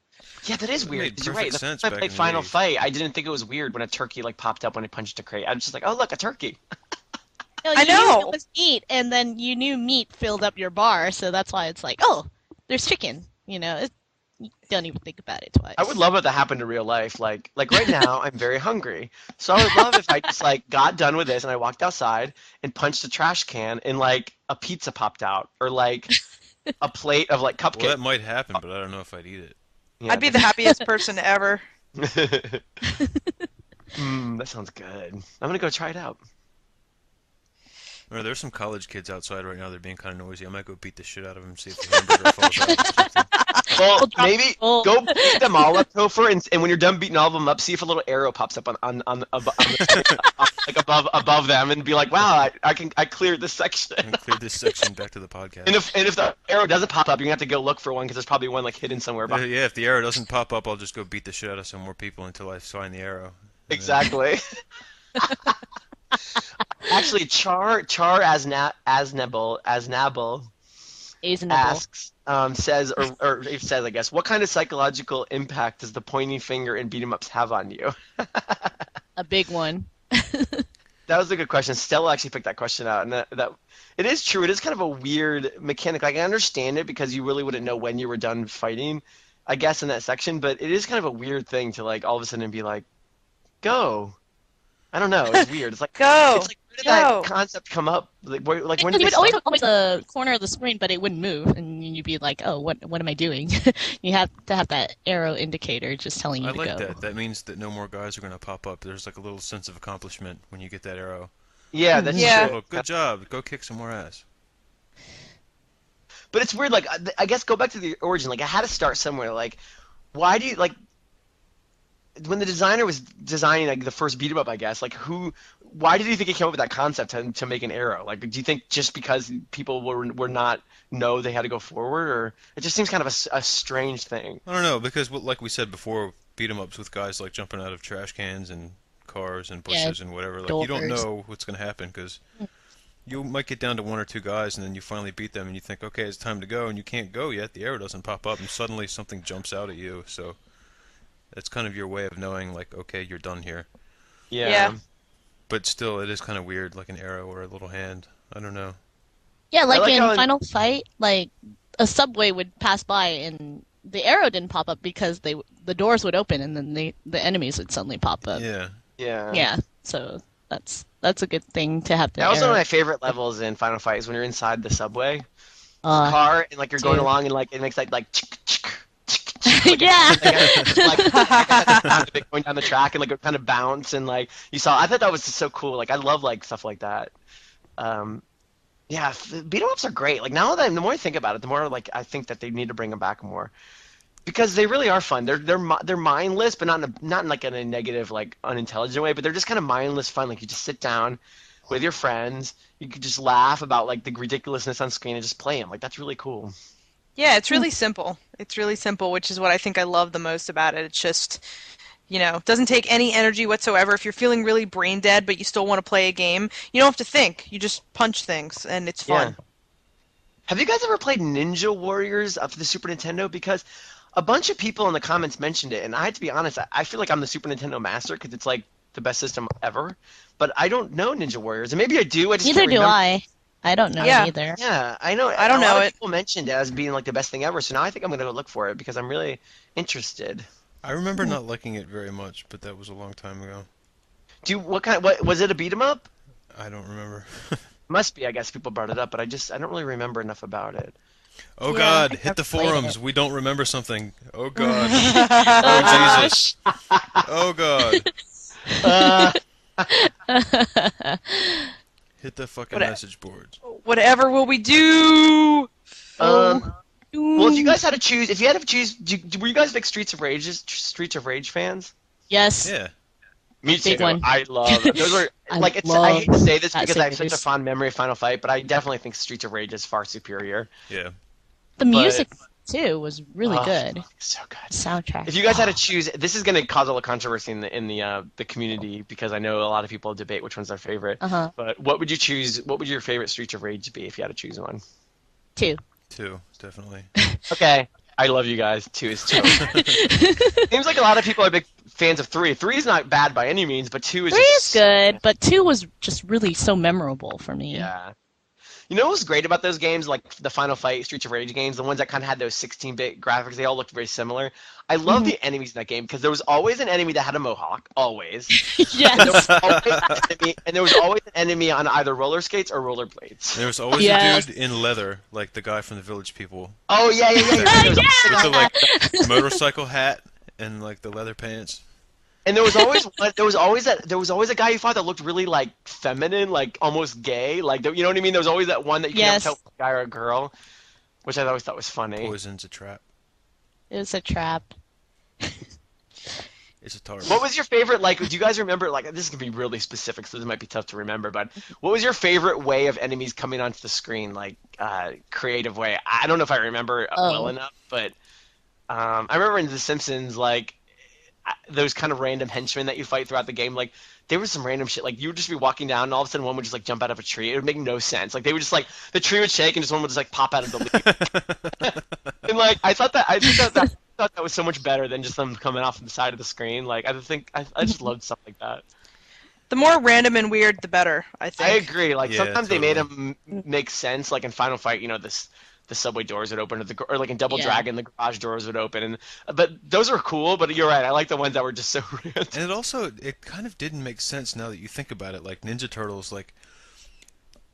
Yeah, that is That weird. made 'Cause you're right. perfect The sense first time I back played in the Final 80s. Fight, I didn't think it was weird when a turkey like popped up when I punched a crate. I was just like, oh look, a turkey. No, I you knew know. it was meat, and then you knew meat filled up your bar, so that's why it's like, oh, there's chicken. You don't even think about it twice. I would love it to happen to real life. Like right now, I'm very hungry. So I would love if I just like got done with this and I walked outside and punched a trash can and like a pizza popped out or like a plate of like Well, cupcakes. that might happen, but I don't know if I'd eat it. Yeah, I'd be the happiest person ever. that sounds good. I'm gonna go try it out. Or there's some college kids outside right now. They're being kind of noisy. I might go beat the shit out of them, see if the hamburger falls out or something. Well, maybe go beat them all up, Topher, and when you're done beating all of them up, see if a little arrow pops up on like above them, and be like, "Wow, I cleared this section." And clear this section back to the podcast. And if the arrow doesn't pop up, you're gonna have to go look for one because there's probably one like hidden somewhere. Yeah, if the arrow doesn't pop up, I'll just go beat the shit out of some more people until I find the arrow. Exactly. Actually, Char Aznable asks, says, or it says, I guess, what kind of psychological impact does the pointing finger in beat 'em ups have on you? A big one. That was a good question. Stella actually picked that question out, and that it is true. It is kind of a weird mechanic. Like, I understand it because you really wouldn't know when you were done fighting, I guess, in that section. But it is kind of a weird thing to like all of a sudden be like, "Go." I don't know. It's weird. It's like Go. It's like where did that concept come up? Like when did You they would always start? look at the corner of the screen, but it wouldn't move, and you'd be like, "Oh, what am I doing?" You have to have that arrow indicator just telling you I to like go. that. That means that no more guys are going to pop up. There's like a little sense of accomplishment when you get that arrow. Yeah, that's Yeah. true. Oh, good job. Go kick some more ass. But it's weird. Like, I guess go back to the origin. Like, I had to start somewhere. Like, why do you like? When the designer was designing like the first beat 'em up, I guess, like why did you think he came up with that concept to make an arrow? Like, do you think just because people were not know they had to go forward, or it just seems kind of a strange thing? I don't know, because like we said before, beat 'em ups with guys like jumping out of trash cans and cars and bushes and whatever. Like, you don't doors. know what's going to happen because you might get down to one or two guys and then you finally beat them and you think, okay, it's time to go, and you can't go yet. The arrow doesn't pop up, and suddenly something jumps out at you. So that's kind of your way of knowing, like, okay, you're done here. Yeah. But still, it is kind of weird, like an arrow or a little hand. I don't know. Yeah, like like in how in- Final Fight, like a subway would pass by and the arrow didn't pop up because the doors would open and then the enemies would suddenly pop up. Yeah. Yeah, so that's a good thing to have. That was one of my favorite levels in Final Fight is when you're inside the subway Uh, car and like you're going dude. along and like it makes like yeah. going down the track and like it kind of bounce and like you saw. I thought that was just so cool. Like I love like stuff like that. Yeah, beat 'em ups are great. Like now that the more I think about it, the more like I think that they need to bring them back more because they really are fun. They're mindless, but not in like in a negative like unintelligent way. But they're just kind of mindless fun. Like you just sit down with your friends, you could just laugh about like the ridiculousness on screen and just play them. Like that's really cool. Yeah, it's really simple. It's really simple, which is what I think I love the most about it. It's just, doesn't take any energy whatsoever. If you're feeling really brain dead, but you still want to play a game, you don't have to think. You just punch things, and it's fun. Yeah. Have you guys ever played Ninja Warriors for the Super Nintendo? Because a bunch of people in the comments mentioned it, and I have to be honest, I feel like I'm the Super Nintendo master because it's like the best system ever. But I don't know Ninja Warriors, and maybe I do. I just Neither can't do remember. I don't know Yeah. either. Yeah, I know. I don't a lot know of it. People mentioned it as being like the best thing ever, so now I think I'm gonna go look for it because I'm really interested. I remember not liking it very much, but that was a long time ago. What was it? A beat 'em up? I don't remember. Must be. I guess people brought it up, but I don't really remember enough about it. Oh Yeah, God, I hit the played forums. it. We don't remember something. Oh God. Oh Jesus. Oh God. Hit the fucking What- message boards. Whatever will we do? Well, if you guys had to choose, were you guys big Streets of Rage fans? Yes. Yeah. Me too. Big one. I love those are I like I love hate to say this that because I have such a series. fond memory of Final Fight, but I definitely think Streets of Rage is far superior. Yeah. The music too was really Oh, good. So good. Soundtrack. If you guys had to choose, this is going to cause a little controversy in the community because I know a lot of people debate which one's their favorite. Uh-huh. But what would you choose? What would your favorite Streets of Rage be if you had to choose one? 2. 2, definitely. Okay, I love you guys. 2 is 2. Seems like a lot of people are big fans of 3. 3 is not bad by any means, but 2 is 3 just is good, but 2 was just really so memorable for me. Yeah. You know what was great about those games, like the Final Fight, Streets of Rage games, the ones that kind of had those 16-bit graphics, they all looked very similar. I love the enemies in that game because there was always an enemy that had a mohawk, always. Yes. And there was always an enemy on either roller skates or rollerblades. There was always Yes. a dude in leather, like the guy from the Village People. Oh, yeah. With the like motorcycle hat and like the leather pants. And there was always a guy you fought that looked really like feminine, like almost gay, like you know what I mean. There was always that one that you can't Yes. tell if it's a guy or a girl, which I always thought was funny. Poison's a trap. It was a trap. It's a target. What was your favorite? Like, do you guys remember? Like, this is gonna be really specific, so this might be tough to remember. But what was your favorite way of enemies coming onto the screen? Like, creative way. I don't know if I remember well enough, but I remember in The Simpsons, like those kind of random henchmen that you fight throughout the game. Like, there was some random shit. Like, you would just be walking down, and all of a sudden, one would just like jump out of a tree. It would make no sense. Like, they would just like the tree would shake, and just one would just like pop out of the leaf. And like, I thought that was so much better than just them coming off the side of the screen. Like, I just loved stuff like that. The more random and weird, the better, I think. I agree. Like, Yeah, sometimes they made totally. them make sense. Like in Final Fight, you know, the subway doors would open, or like in Double Dragon, the garage doors would open. But those are cool. But you're right. I like the ones that were just so random. And it kind of didn't make sense now that you think about it. Like Ninja Turtles, like,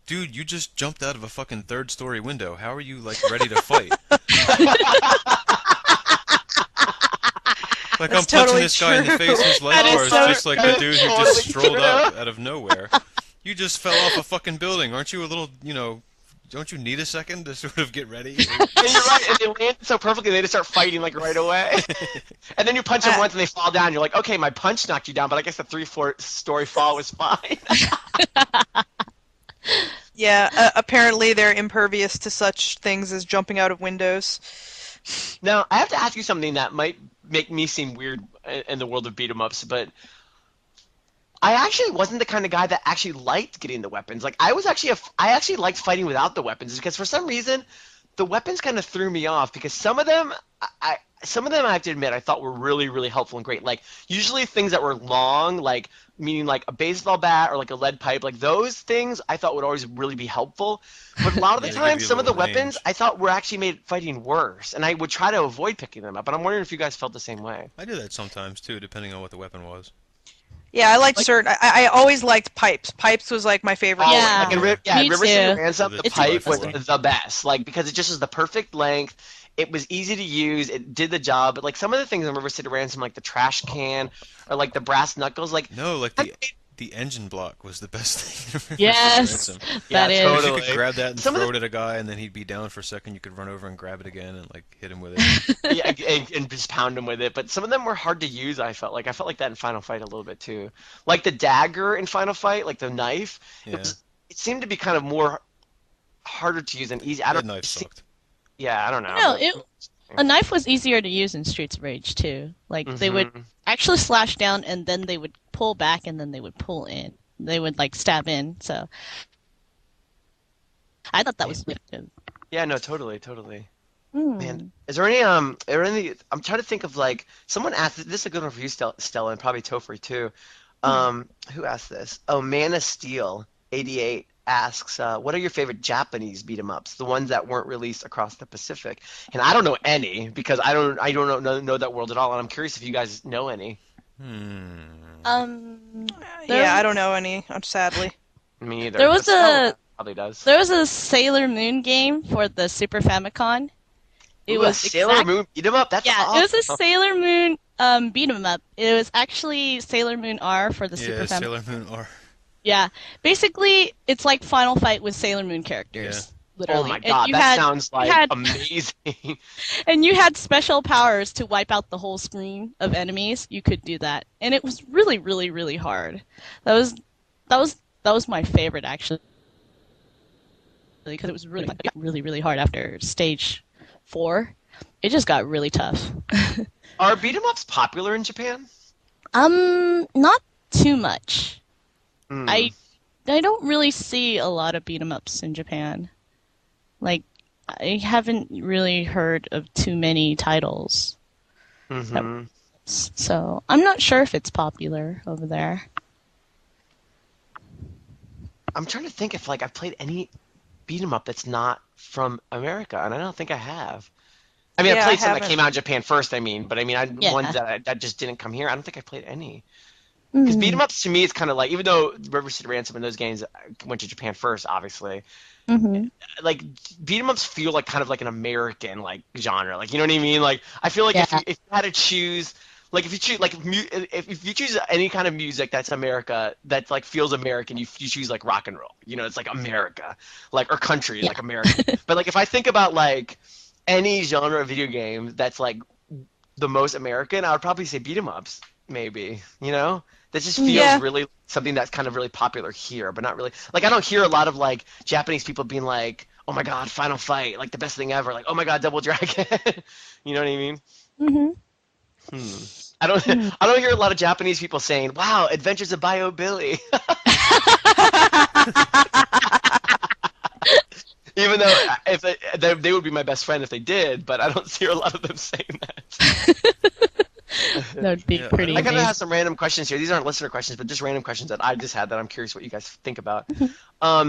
dude, you just jumped out of a fucking third-story window. How are you like ready to fight? Like, That's I'm punching totally this guy in the true. face, and his light That is bar is so just like true. the dude who Totally just strolled true. up out of nowhere. You just fell off a fucking building. Aren't you a little, don't you need a second to sort of get ready? And you're right. And they land so perfectly, they just start fighting like right away. And then you punch them once, and they fall down. You're like, okay, my punch knocked you down, but I guess the 3-4-story fall was fine. Yeah, apparently they're impervious to such things as jumping out of windows. Now, I have to ask you something that might make me seem weird in the world of beat 'em ups, but I actually wasn't the kind of guy that actually liked getting the weapons. Like, I actually liked fighting without the weapons, because for some reason the weapons kind of threw me off, because some of them I have to admit I thought were really, really helpful and great. Like, usually things that were long, like meaning like a baseball bat or like a lead pipe, like those things I thought would always really be helpful. But a lot of the Yeah, they give time, you a some of the little weapons range. I thought were actually made fighting worse, and I would try to avoid picking them up. But I'm wondering if you guys felt the same way. I do that sometimes too, depending on what the weapon was. Yeah, I liked certain. I always liked pipes. Pipes was like my favorite. Oh, Yeah. like in Me River City too. Ransom, the It's pipe was fun. the best. Like, because it just was the perfect length. It was easy to use. It did the job. But like some of the things in River City Ransom, like the trash can or like the brass knuckles, like No, like the engine block was the best thing. Yes, Ransom. Yeah, that is. You totally. could grab that and Some of throw the- it at a guy, and then he'd be down for a second. You could run over and grab it again and like hit him with it. yeah, and just pound them with it. But some of them were hard to use. I felt like that in Final Fight a little bit too. Like the dagger in Final Fight, like the knife. Yeah. It seemed to be kind of more harder to use than easy. I That don't. knife sucked. Yeah, I don't know. No, a knife was easier to use in Streets of Rage too. Like they would Mhm. actually slash down, and then they would pull back, and then they would pull in. They would like stab in. So I thought that was good. Yeah, no, totally. Hmm. Man, is there any I'm trying to think of, like, someone asked this is a good one for you, Stella, and probably Topher too. Who asked this? Oh, Man of Steel 88 asks, what are your favorite Japanese beat 'em ups? The ones that weren't released across the Pacific. And I don't know any, because I don't know that world at all, and I'm curious if you guys know any. Yeah, I don't know any, sadly. Me either. There was but Stella probably does. There was a Sailor Moon game for the Super Famicom. It Ooh, was Sailor Moon beat 'em up. That's Yeah, awesome. it was a Sailor Moon beat 'em up. It was actually Sailor Moon R for the Super Yeah, Famicom. Sailor Moon R. Yeah, basically it's like Final Fight with Sailor Moon characters. Literally. Oh my And god, you that had- sounds you like had- amazing. And you had special powers to wipe out the whole screen of enemies. You could do that, and it was really, really, really hard. That was my favorite actually, because it was really, really hard after stage 4. It just got really tough. Are beat 'em ups popular in Japan? Not too much. Hmm. I don't really see a lot of beat 'em ups in Japan. Like, I haven't really heard of too many titles. Mhm. So I'm not sure if it's popular over there. I'm trying to think if like I've played any beat 'em up that's not from America, and I don't think I have. I mean, Yeah, I played I some that haven't. came out in Japan first. I mean, but I mean, Yeah. ones that just didn't come here. I don't think I played any. Because beat 'em ups to me is kind of like, even though River City Ransom and those games went to Japan first, obviously, like beat 'em ups feel like kind of like an American like genre. Like, you know what I mean? Like, I feel like if Yeah. you had to choose Like if you choose like if you choose any kind of music that's America that like feels American, you choose like rock and roll. You know, it's like America, like or country, like American. But like if I think about like any genre of video game that's like the most American, I would probably say beat 'em ups, maybe. You know, that just feels really something that's kind of really popular here, but not really. Like I don't hear a lot of like Japanese people being like, "Oh my God, Final Fight, like the best thing ever!" Like, "Oh my God, Double Dragon." You know what I mean? I don't hear a lot of Japanese people saying, "Wow, Adventures of Bio Billy." Even though if they would be my best friend if they did, but I don't see a lot of them saying that. That would be pretty I kind of amazing. have some random questions here. These aren't listener questions, but just random questions that I just had that I'm curious what you guys think about. How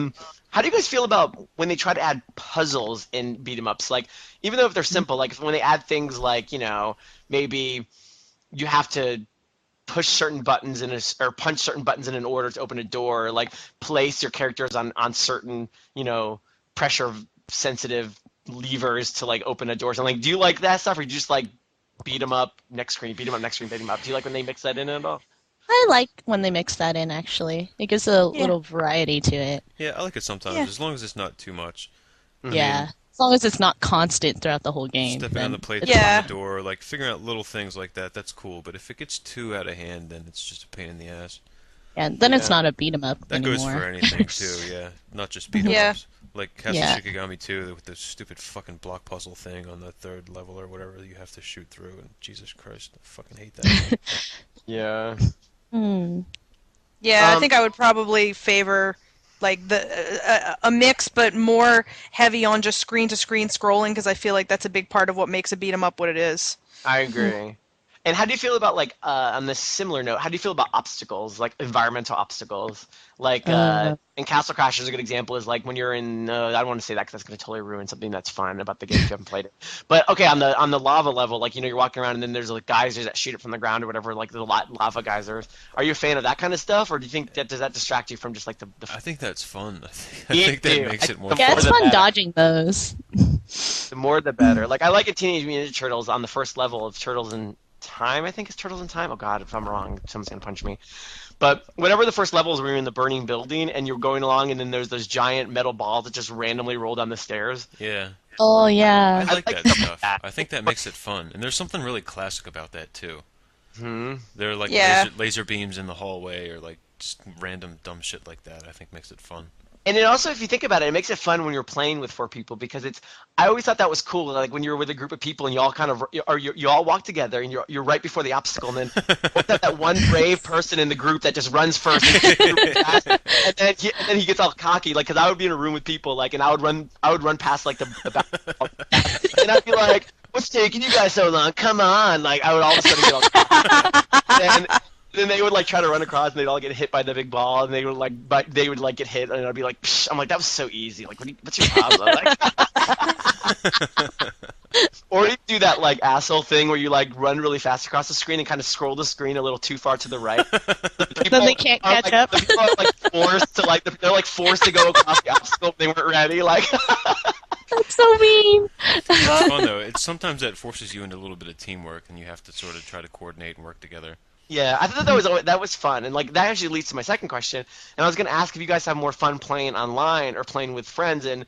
do you guys feel about when they try to add puzzles in beat 'em ups? Like, even though if they're simple, like when they add things like, you know, maybe you have to push certain buttons or punch certain buttons in an order to open a door, or like place your characters on certain, you know, pressure sensitive levers to like open a door. So like, do you like that stuff, or do you just like beat 'em up next screen, beat 'em up next screen, beat 'em up? Do you like when they mix that in at all? I like when they mix that in, actually. It gives a little variety to it. Yeah, I like it sometimes, as long as it's not too much. Yeah. As long as it's not constant throughout the whole game. Stepping on the plate, it's on the door, like figuring out little things like that, that's cool. But if it gets too out of hand, then it's just a pain in the ass. And then it's not a beat 'em up That anymore. goes for anything too, yeah. Not just beat 'em ups. Like Castle Shikigami 2 with the stupid fucking block puzzle thing on the third level or whatever that you have to shoot through, and Jesus Christ, I fucking hate that. Yeah. Yeah, I think I would probably favor like a mix, but more heavy on just screen to screen scrolling, because I feel like that's a big part of what makes a beat 'em up what it is. I agree. And how do you feel about like on this similar note? How do you feel about obstacles, like environmental obstacles? Like in Castle Crashers, a good example is like when you're in. I don't want to say that because that's going to totally ruin something that's fun about the game if you haven't played it. But okay, on the lava level, like you know you're walking around and then there's like geysers that shoot it from the ground or whatever, like the lava geysers. Are you a fan of that kind of stuff, or do you think that does that distract you from just like the I think that's fun. I think that makes it more. Yeah, it's fun better. dodging those. The more the better. Like I like in Teenage Mutant Ninja Turtles on the first level of Turtles in Time, I think it's Turtles in Time. Oh God, if I'm wrong, someone's gonna punch me. But whatever the first level is, where you're in the burning building and you're going along, and then there's those giant metal balls that just randomly roll down the stairs. Yeah. Oh yeah. I like that stuff. I think that makes it fun, and there's something really classic about that too. They're like laser beams in the hallway, or like just random dumb shit like that. I think makes it fun. And it also, if you think about it, it makes it fun when you're playing with 4 people, because it's. I always thought that was cool, like when you're with a group of people and you all kind of, or you all walk together and you're right before the obstacle, and then that one brave person in the group that just runs first, and then he gets all cocky, like because I would be in a room with people, like, and I would run past like the and I'd be like, "What's taking you guys so long? Come on!" Like I would all of a sudden get all cocky. And then they would like try to run across, and they'd all get hit by the big ball, and they would like get hit, and I'd be like, Psh. I'm like, that was so easy. Like, what's your problem? Like, or you do that like asshole thing where you like run really fast across the screen and kind of scroll the screen a little too far to the right. Then they can't catch up. The people are like forced to go across the obstacle if they weren't ready. Like. That's so mean. It's fun though. Sometimes that forces you into a little bit of teamwork, and you have to sort of try to coordinate and work together. Yeah, I thought that was fun, and like that actually leads to my second question. And I was going to ask if you guys have more fun playing online or playing with friends. And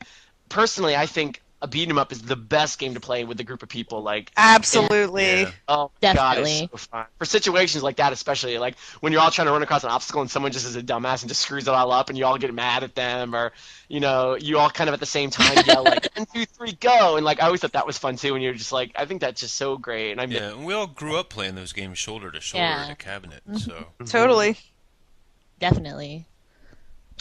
personally, I think a beat 'em up is the best game to play with a group of people. Like absolutely. Yeah. Oh Definitely. God, it's so fun for situations like that, especially like when you're all trying to run across an obstacle and someone just is a dumbass and just screws it all up, and you all get mad at them, or you know, you all kind of at the same time yell like 1, 2, 3, go, and like I always thought that was fun too. And you're just like, I think that's just so great. And and we all grew up playing those games shoulder to shoulder in a cabinet, so Totally. Definitely.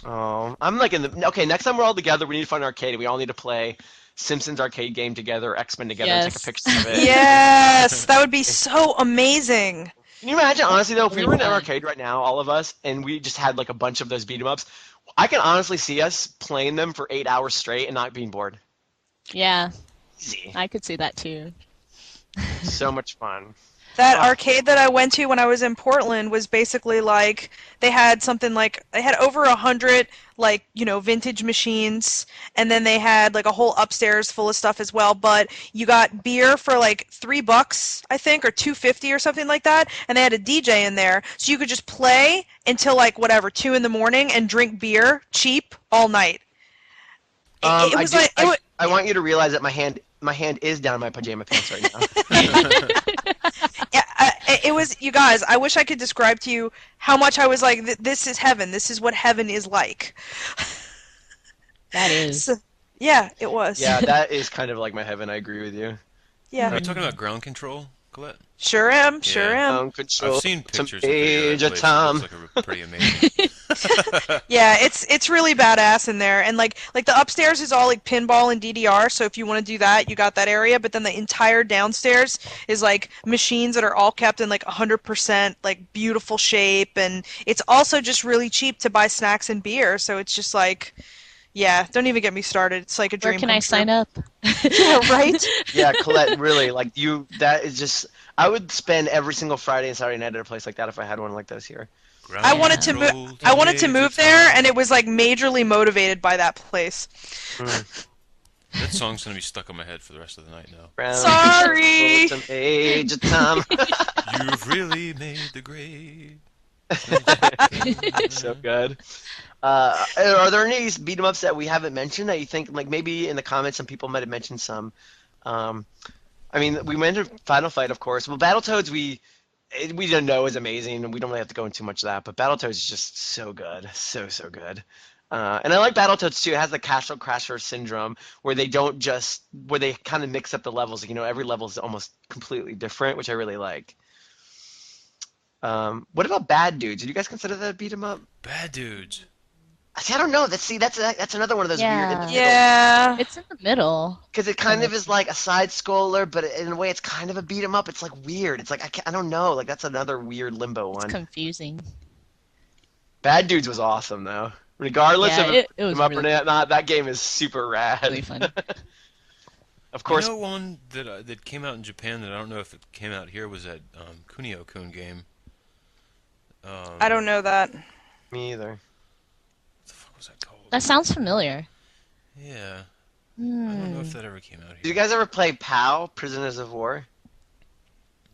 Oh, I'm like okay. Next time we're all together, we need to find an arcade. We all need to play Simpsons arcade game together, or X-Men together, and take a picture of it. Yes, that would be so amazing. Can you imagine, honestly though, if we Really were in an fun. arcade right now, all of us, and we just had like a bunch of those beat 'em ups, I can honestly see us playing them for 8 hours straight and not being bored. Yeah, Easy. I could see that too. So much fun. That arcade that I went to when I was in Portland was basically like they had something like they had over 100 like vintage machines, and then they had like a whole upstairs full of stuff as well. But you got beer for like $3, I think, or $2.50 or something like that, and they had a DJ in there, so you could just play until like whatever 2 in the morning and drink beer cheap all night. It was I want you to realize that my hand is down in my pajama pants right now. Yeah, it was, you guys, I wish I could describe to you how much I was like, this is heaven. This is what heaven is like. That is. So, yeah, it was. Yeah, that is kind of like my heaven. I agree with you. Yeah. Are you talking about ground control, Colette? Sure am. Sure Yeah. am. Control, I've seen pictures some of video Age that of place. It Tom. looks like pretty amazing. Yeah, it's really badass in there, and like the upstairs is all like pinball and DDR. So if you want to do that, you got that area. But then the entire downstairs is like machines that are all kept in like 100% like beautiful shape, and it's also just really cheap to buy snacks and beer. So it's just like, yeah, don't even get me started. It's like a dream. Where can come I true. sign up? Yeah, right. Yeah, Colette, really, like that is just. I would spend every single Friday and Saturday night at a place like that if I had one like this here. Ground I wanted to control move. I wanted to Age move of there, Tom. and it was like majorly motivated by that place. That song's gonna be stuck in my head for the rest of the night now. Round Sorry. Some Age of Tom. You've really made the grade. So good. Are there any beat 'em ups that we haven't mentioned that you think, like maybe in the comments, some people might have mentioned some? I mean, we mentioned Final Fight, of course. Well, Battletoads, we didn't know is amazing, and we don't really have to go into too much of that. But Battletoads is just so good, so good. And I like Battletoads too. It has the Castle Crasher syndrome, where they kind of mix up the levels. Every level is almost completely different, which I really like. What about Bad Dudes? Did you guys consider that a beat 'em up? Bad Dudes. See, I don't know. That's another one of those Yeah. weird. Yeah. It's in the middle. Because it kind of is like a side scroller, but in a way, it's kind of a beat 'em up. It's like weird. It's like I don't know. Like that's another weird limbo one. It's confusing. Bad Dudes was awesome though. Regardless Yeah, of it beat 'em was up really- or not, that game is super rad. Really fun. Of course. You know one that came out in Japan that I don't know if it came out here was that Kunio-kun game. I don't know that. Me either. What the fuck was that called? That sounds familiar. Yeah. I don't know Hmm. if that ever came out Did you here. guys ever play POW, Prisoners of War?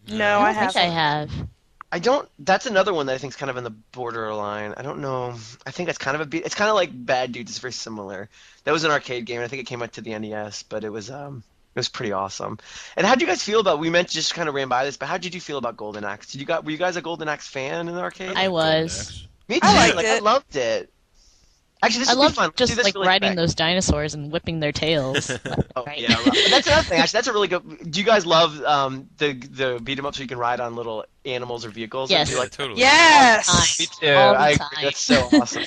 No, I I don't think I haven't. have. I don't. That's another one that I think is kind of in the borderline. I don't know. I think that's kind of a beat. It's kind of like Bad Dudes. It's very similar. That was an arcade game. And I think it came out to the NES, but it was pretty awesome. And how did you guys feel about? We just kind of ran by this, but how did you feel about Golden Axe? Were you guys a Golden Axe fan in the arcade? I Golden was. Axe. Me too. I liked I it. loved it. Actually, this I would be love fun. Let's do just this like really riding quick. those dinosaurs and whipping their tails. Oh, Right. yeah, right. That's another thing. Actually, that's a really good. Do you guys love the beat 'em up so you can ride on little animals or vehicles? Yes. Do you Yeah, like? totally. Yes. Me too. All the I agree. time. That's so awesome.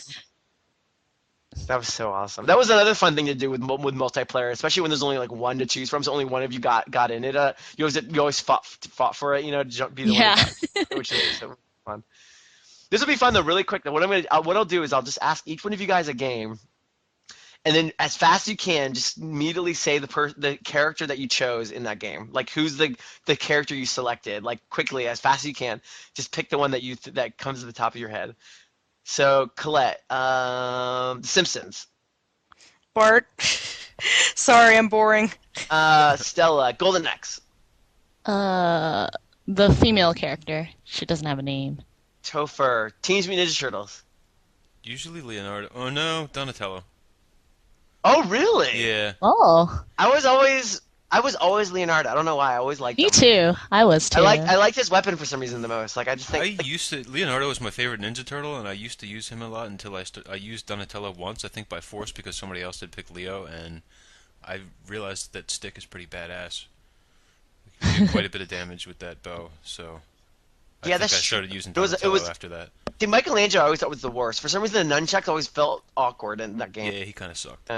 That was so awesome. That was another fun thing to do with multiplayer, especially when there's only like one to choose from. So only one of you got in it. You always fought for it. Be the Yeah. one that got it, which is so fun. This will be fun though. Really quick though. What I'll do is I'll just ask each one of you guys a game, and then as fast as you can, just immediately say the character that you chose in that game. Like who's the character you selected. Like quickly, as fast as you can. Just pick the one that that comes to the top of your head. So Colette, The Simpsons. Bart. Sorry, I'm boring. Stella, Golden Axe. The female character. She doesn't have a name. Topher, Teenage Mutant Ninja Turtles. Usually Leonardo. Oh no, Donatello. Oh really? Yeah. Oh, I was always Leonardo. I don't know why. I always liked me him. too. I was too. I liked his weapon for some reason the most. Like I just think. Leonardo was my favorite Ninja Turtle, and I used to use him a lot until I used Donatello once, I think by force because somebody else had picked Leo, and I realized that stick is pretty badass. You can do quite a bit of damage with that bow, so I Yeah, think that's I started using It was- Donatello after that. See, Michelangelo I always thought was the worst. For some reason, the nunchucks always felt awkward in that game. Yeah, he kind of sucked.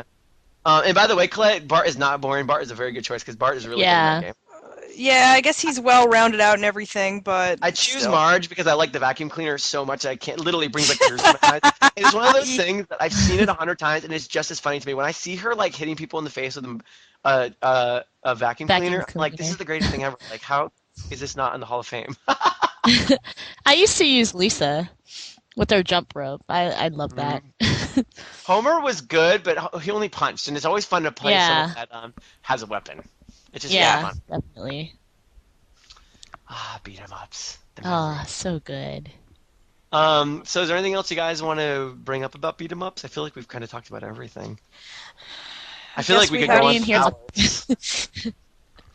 And by the way, Colette, Bart is not boring. Bart is a very good choice because Bart is really Yeah. good in that game. Yeah, I guess he's well rounded out and everything, but I choose still. Marge because I like the vacuum cleaner so much I can't. Literally brings like tears to my eyes. It's one of those things that I've seen it 100 times and it's just as funny to me when I see her hitting people in the face with a vacuum cleaner. I'm like, this is the greatest thing ever. Like how is this not in the Hall of Fame? I used to use Lisa with her jump rope. I love that. Homer was good, but he only punched, and it's always fun to play Yeah. someone that has a weapon. It's just Yeah, fun. definitely. Beat 'em ups. Oh, so good. So is there anything else you guys want to bring up about beat 'em ups? I feel like we've kind of talked about everything. I feel guess like we we could have- go on Guardian for Heroes. hours.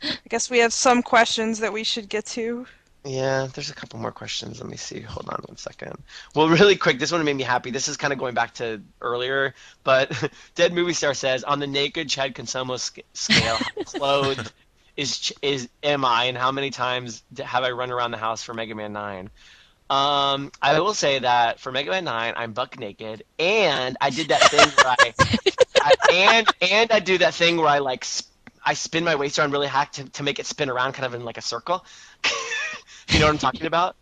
I guess we have some questions that we should get to. Yeah, there's a couple more questions. Let me see. Hold on 1 second. Well, really quick, this one made me happy. This is kind of going back to earlier, but Dead Movie Star says, on the naked Chad Concelmo scale, how clothed am I, and how many times have I run around the house for Mega Man 9? I will say that for Mega Man 9, I'm buck naked, and I did that thing where and I do that thing where I spin my waist around really high to make it spin around kind of in like a circle. You know what I'm talking about?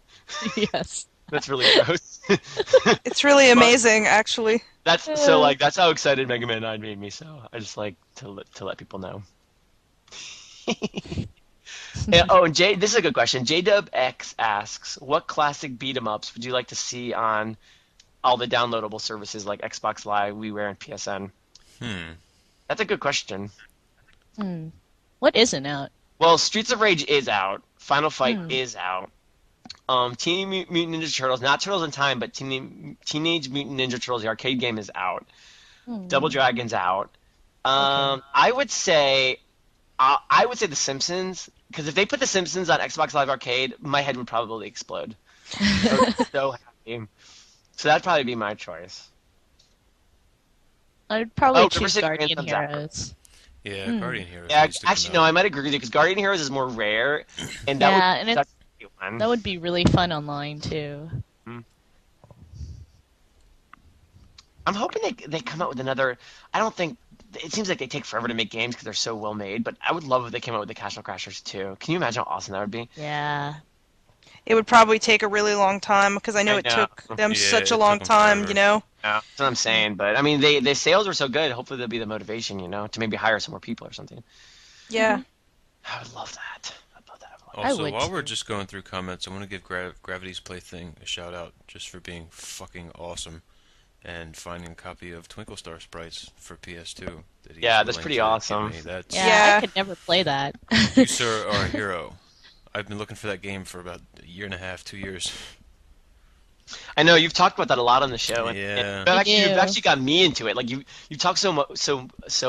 Yes. That's really gross. It's really amazing, actually. That's how excited Mega Man 9 made me. So I just like to let people know. And Jay, this is a good question. JDubX asks, what classic beat 'em ups would you like to see on all the downloadable services like Xbox Live, WiiWare, and PSN? That's a good question. What isn't out? Well, Streets of Rage is out. Final Fight is out. Teenage Mutant Ninja Turtles, not Turtles in Time, but Teenage Mutant Ninja Turtles, the arcade game, is out. Double Dragon's out. I would say The Simpsons, because if they put The Simpsons on Xbox Live Arcade, my head would probably explode. I would be so happy. So that'd probably be my choice. I'd probably River choose City Guardian Random's out. Heroes. Yeah, Guardian Heroes. Yeah, needs to come actually, no, out. I might agree with you, because Guardian Heroes is more rare, and that Yeah, would and be it's- such a great one. That would be really fun online too. I'm hoping they come out with another. I don't think it seems like they take forever to make games because they're so well made. But I would love if they came out with the Castle Crashers too. Can you imagine how awesome that would be? Yeah. It would probably take a really long time because I know I it know. took them Yeah, such it a long took 'em time, forever. you know? Yeah, that's what I'm saying. But I mean, the sales were so good. Hopefully, there'll be the motivation, to maybe hire some more people or something. Yeah. I would love that. I'd love that. Also, would while we're too. just going through comments, I want to give Gravity's Plaything a shout out just for being fucking awesome and finding a copy of Twinkle Star Sprites for PS2. That he's Yeah, that's willing pretty to give awesome. me. That's Yeah, Yeah. I could never play that. You, sir, are a hero. I've been looking for that game for about a year and a half, 2 years. I know you've talked about that a lot on the show. And Yeah. you've do. actually got me into it. Like you talk so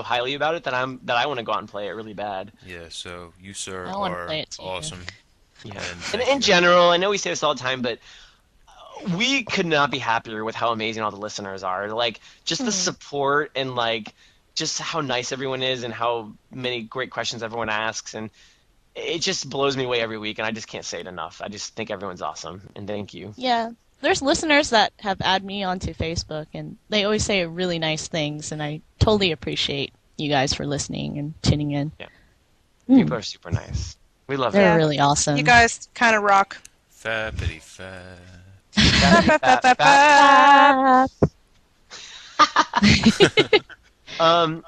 highly about it that I want to go out and play it really bad. Yeah, so you, sir, I wanna are play it too. awesome. Yeah. And And thank in you. general, I know we say this all the time, but we could not be happier with how amazing all the listeners are. Like just the support and like just how nice everyone is and how many great questions everyone asks, and it just blows me away every week, and I just can't say it enough. I just think everyone's awesome, and thank you. Yeah. There's listeners that have added me onto Facebook, and they always say really nice things, and I totally appreciate you guys for listening and tuning in. Yeah. People are super nice. We love They're Yeah. really awesome. You guys kind of rock. Fappity fat.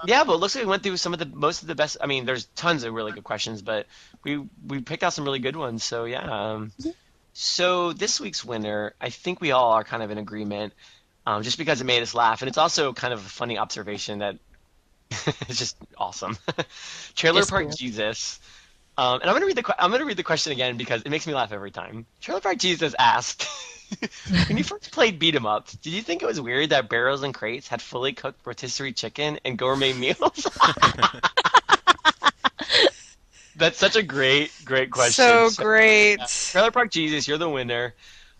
Yeah, but it looks like we went through most of the best. I mean, there's tons of really good questions, but we picked out some really good ones. So yeah. So this week's winner, I think we all are kind of in agreement, just because it made us laugh, and it's also kind of a funny observation that it's just awesome. Trailer It's Park cool. Jesus. And I'm gonna read the question again because it makes me laugh every time. Trailer Park Jesus asked, when you first played beat 'em ups, did you think it was weird that barrels and crates had fully cooked rotisserie chicken and gourmet meals? That's such a great question. So great. Trailer Park Jesus, you're the winner.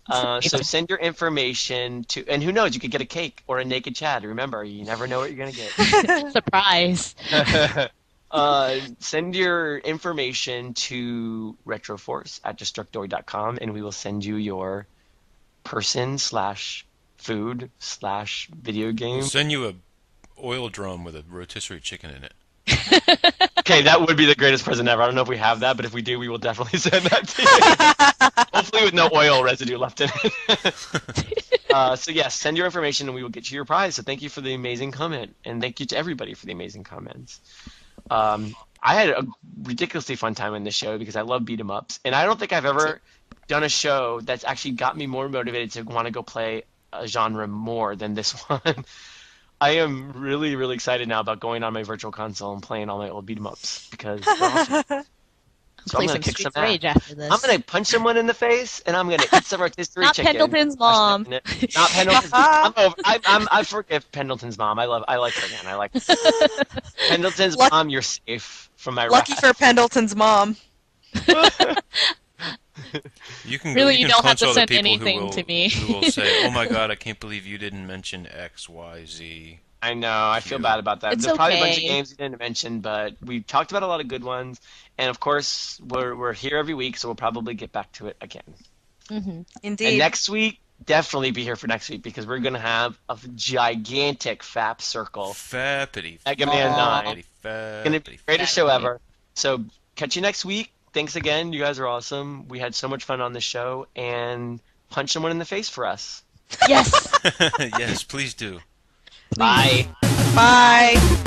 So send your information to, and who knows, you could get a cake or a naked Chad. Remember, you never know what you're gonna get. Surprise. Send your information to retroforce@destructoid.com, and we will send you your person/food/video game. We'll send you a oil drum with a rotisserie chicken in it. Okay, that would be the greatest present ever. I don't know if we have that, but if we do, we will definitely send that to you. Hopefully with no oil residue left in it. So yes, send your information and we will get you your prize. So thank you for the amazing comment, and thank you to everybody for the amazing comments. I had a ridiculously fun time in this show because I love beat 'em ups, and I don't think I've ever done a show that's actually got me more motivated to want to go play a genre more than this one. I am really, really excited now about going on my virtual console and playing all my old beat 'em ups because they're awesome. So Play I'm gonna some kick Streets some of ass. Rage after this. I'm gonna punch someone in the face, and I'm gonna eat some rotisserie Not chicken. Pendleton's mom. Not Pendleton's. I'm over. I forgive Pendleton's mom. I like her again. I like Pendleton's mom. You're safe from my Lucky wrath. for Pendleton's mom. You can Really, you you can don't have punch to all the send people anything who will, to me. who will say, "Oh my God, I can't believe you didn't mention X, Y, Z." I know. I feel Cute. bad about that. It's There's probably a bunch of okay. games we didn't mention, but we talked about a lot of good ones. And of course, we're here every week, so we'll probably get back to it again. Hmm. Indeed. And next week, definitely be here for next week because we're gonna have a gigantic FAP circle. Fappity. Mega Man 9. fappity, Gonna be fappity, the greatest show ever. So catch you next week. Thanks again. You guys are awesome. We had so much fun on the show, and punch someone in the face for us. Yes. Yes, please do. Bye. Bye.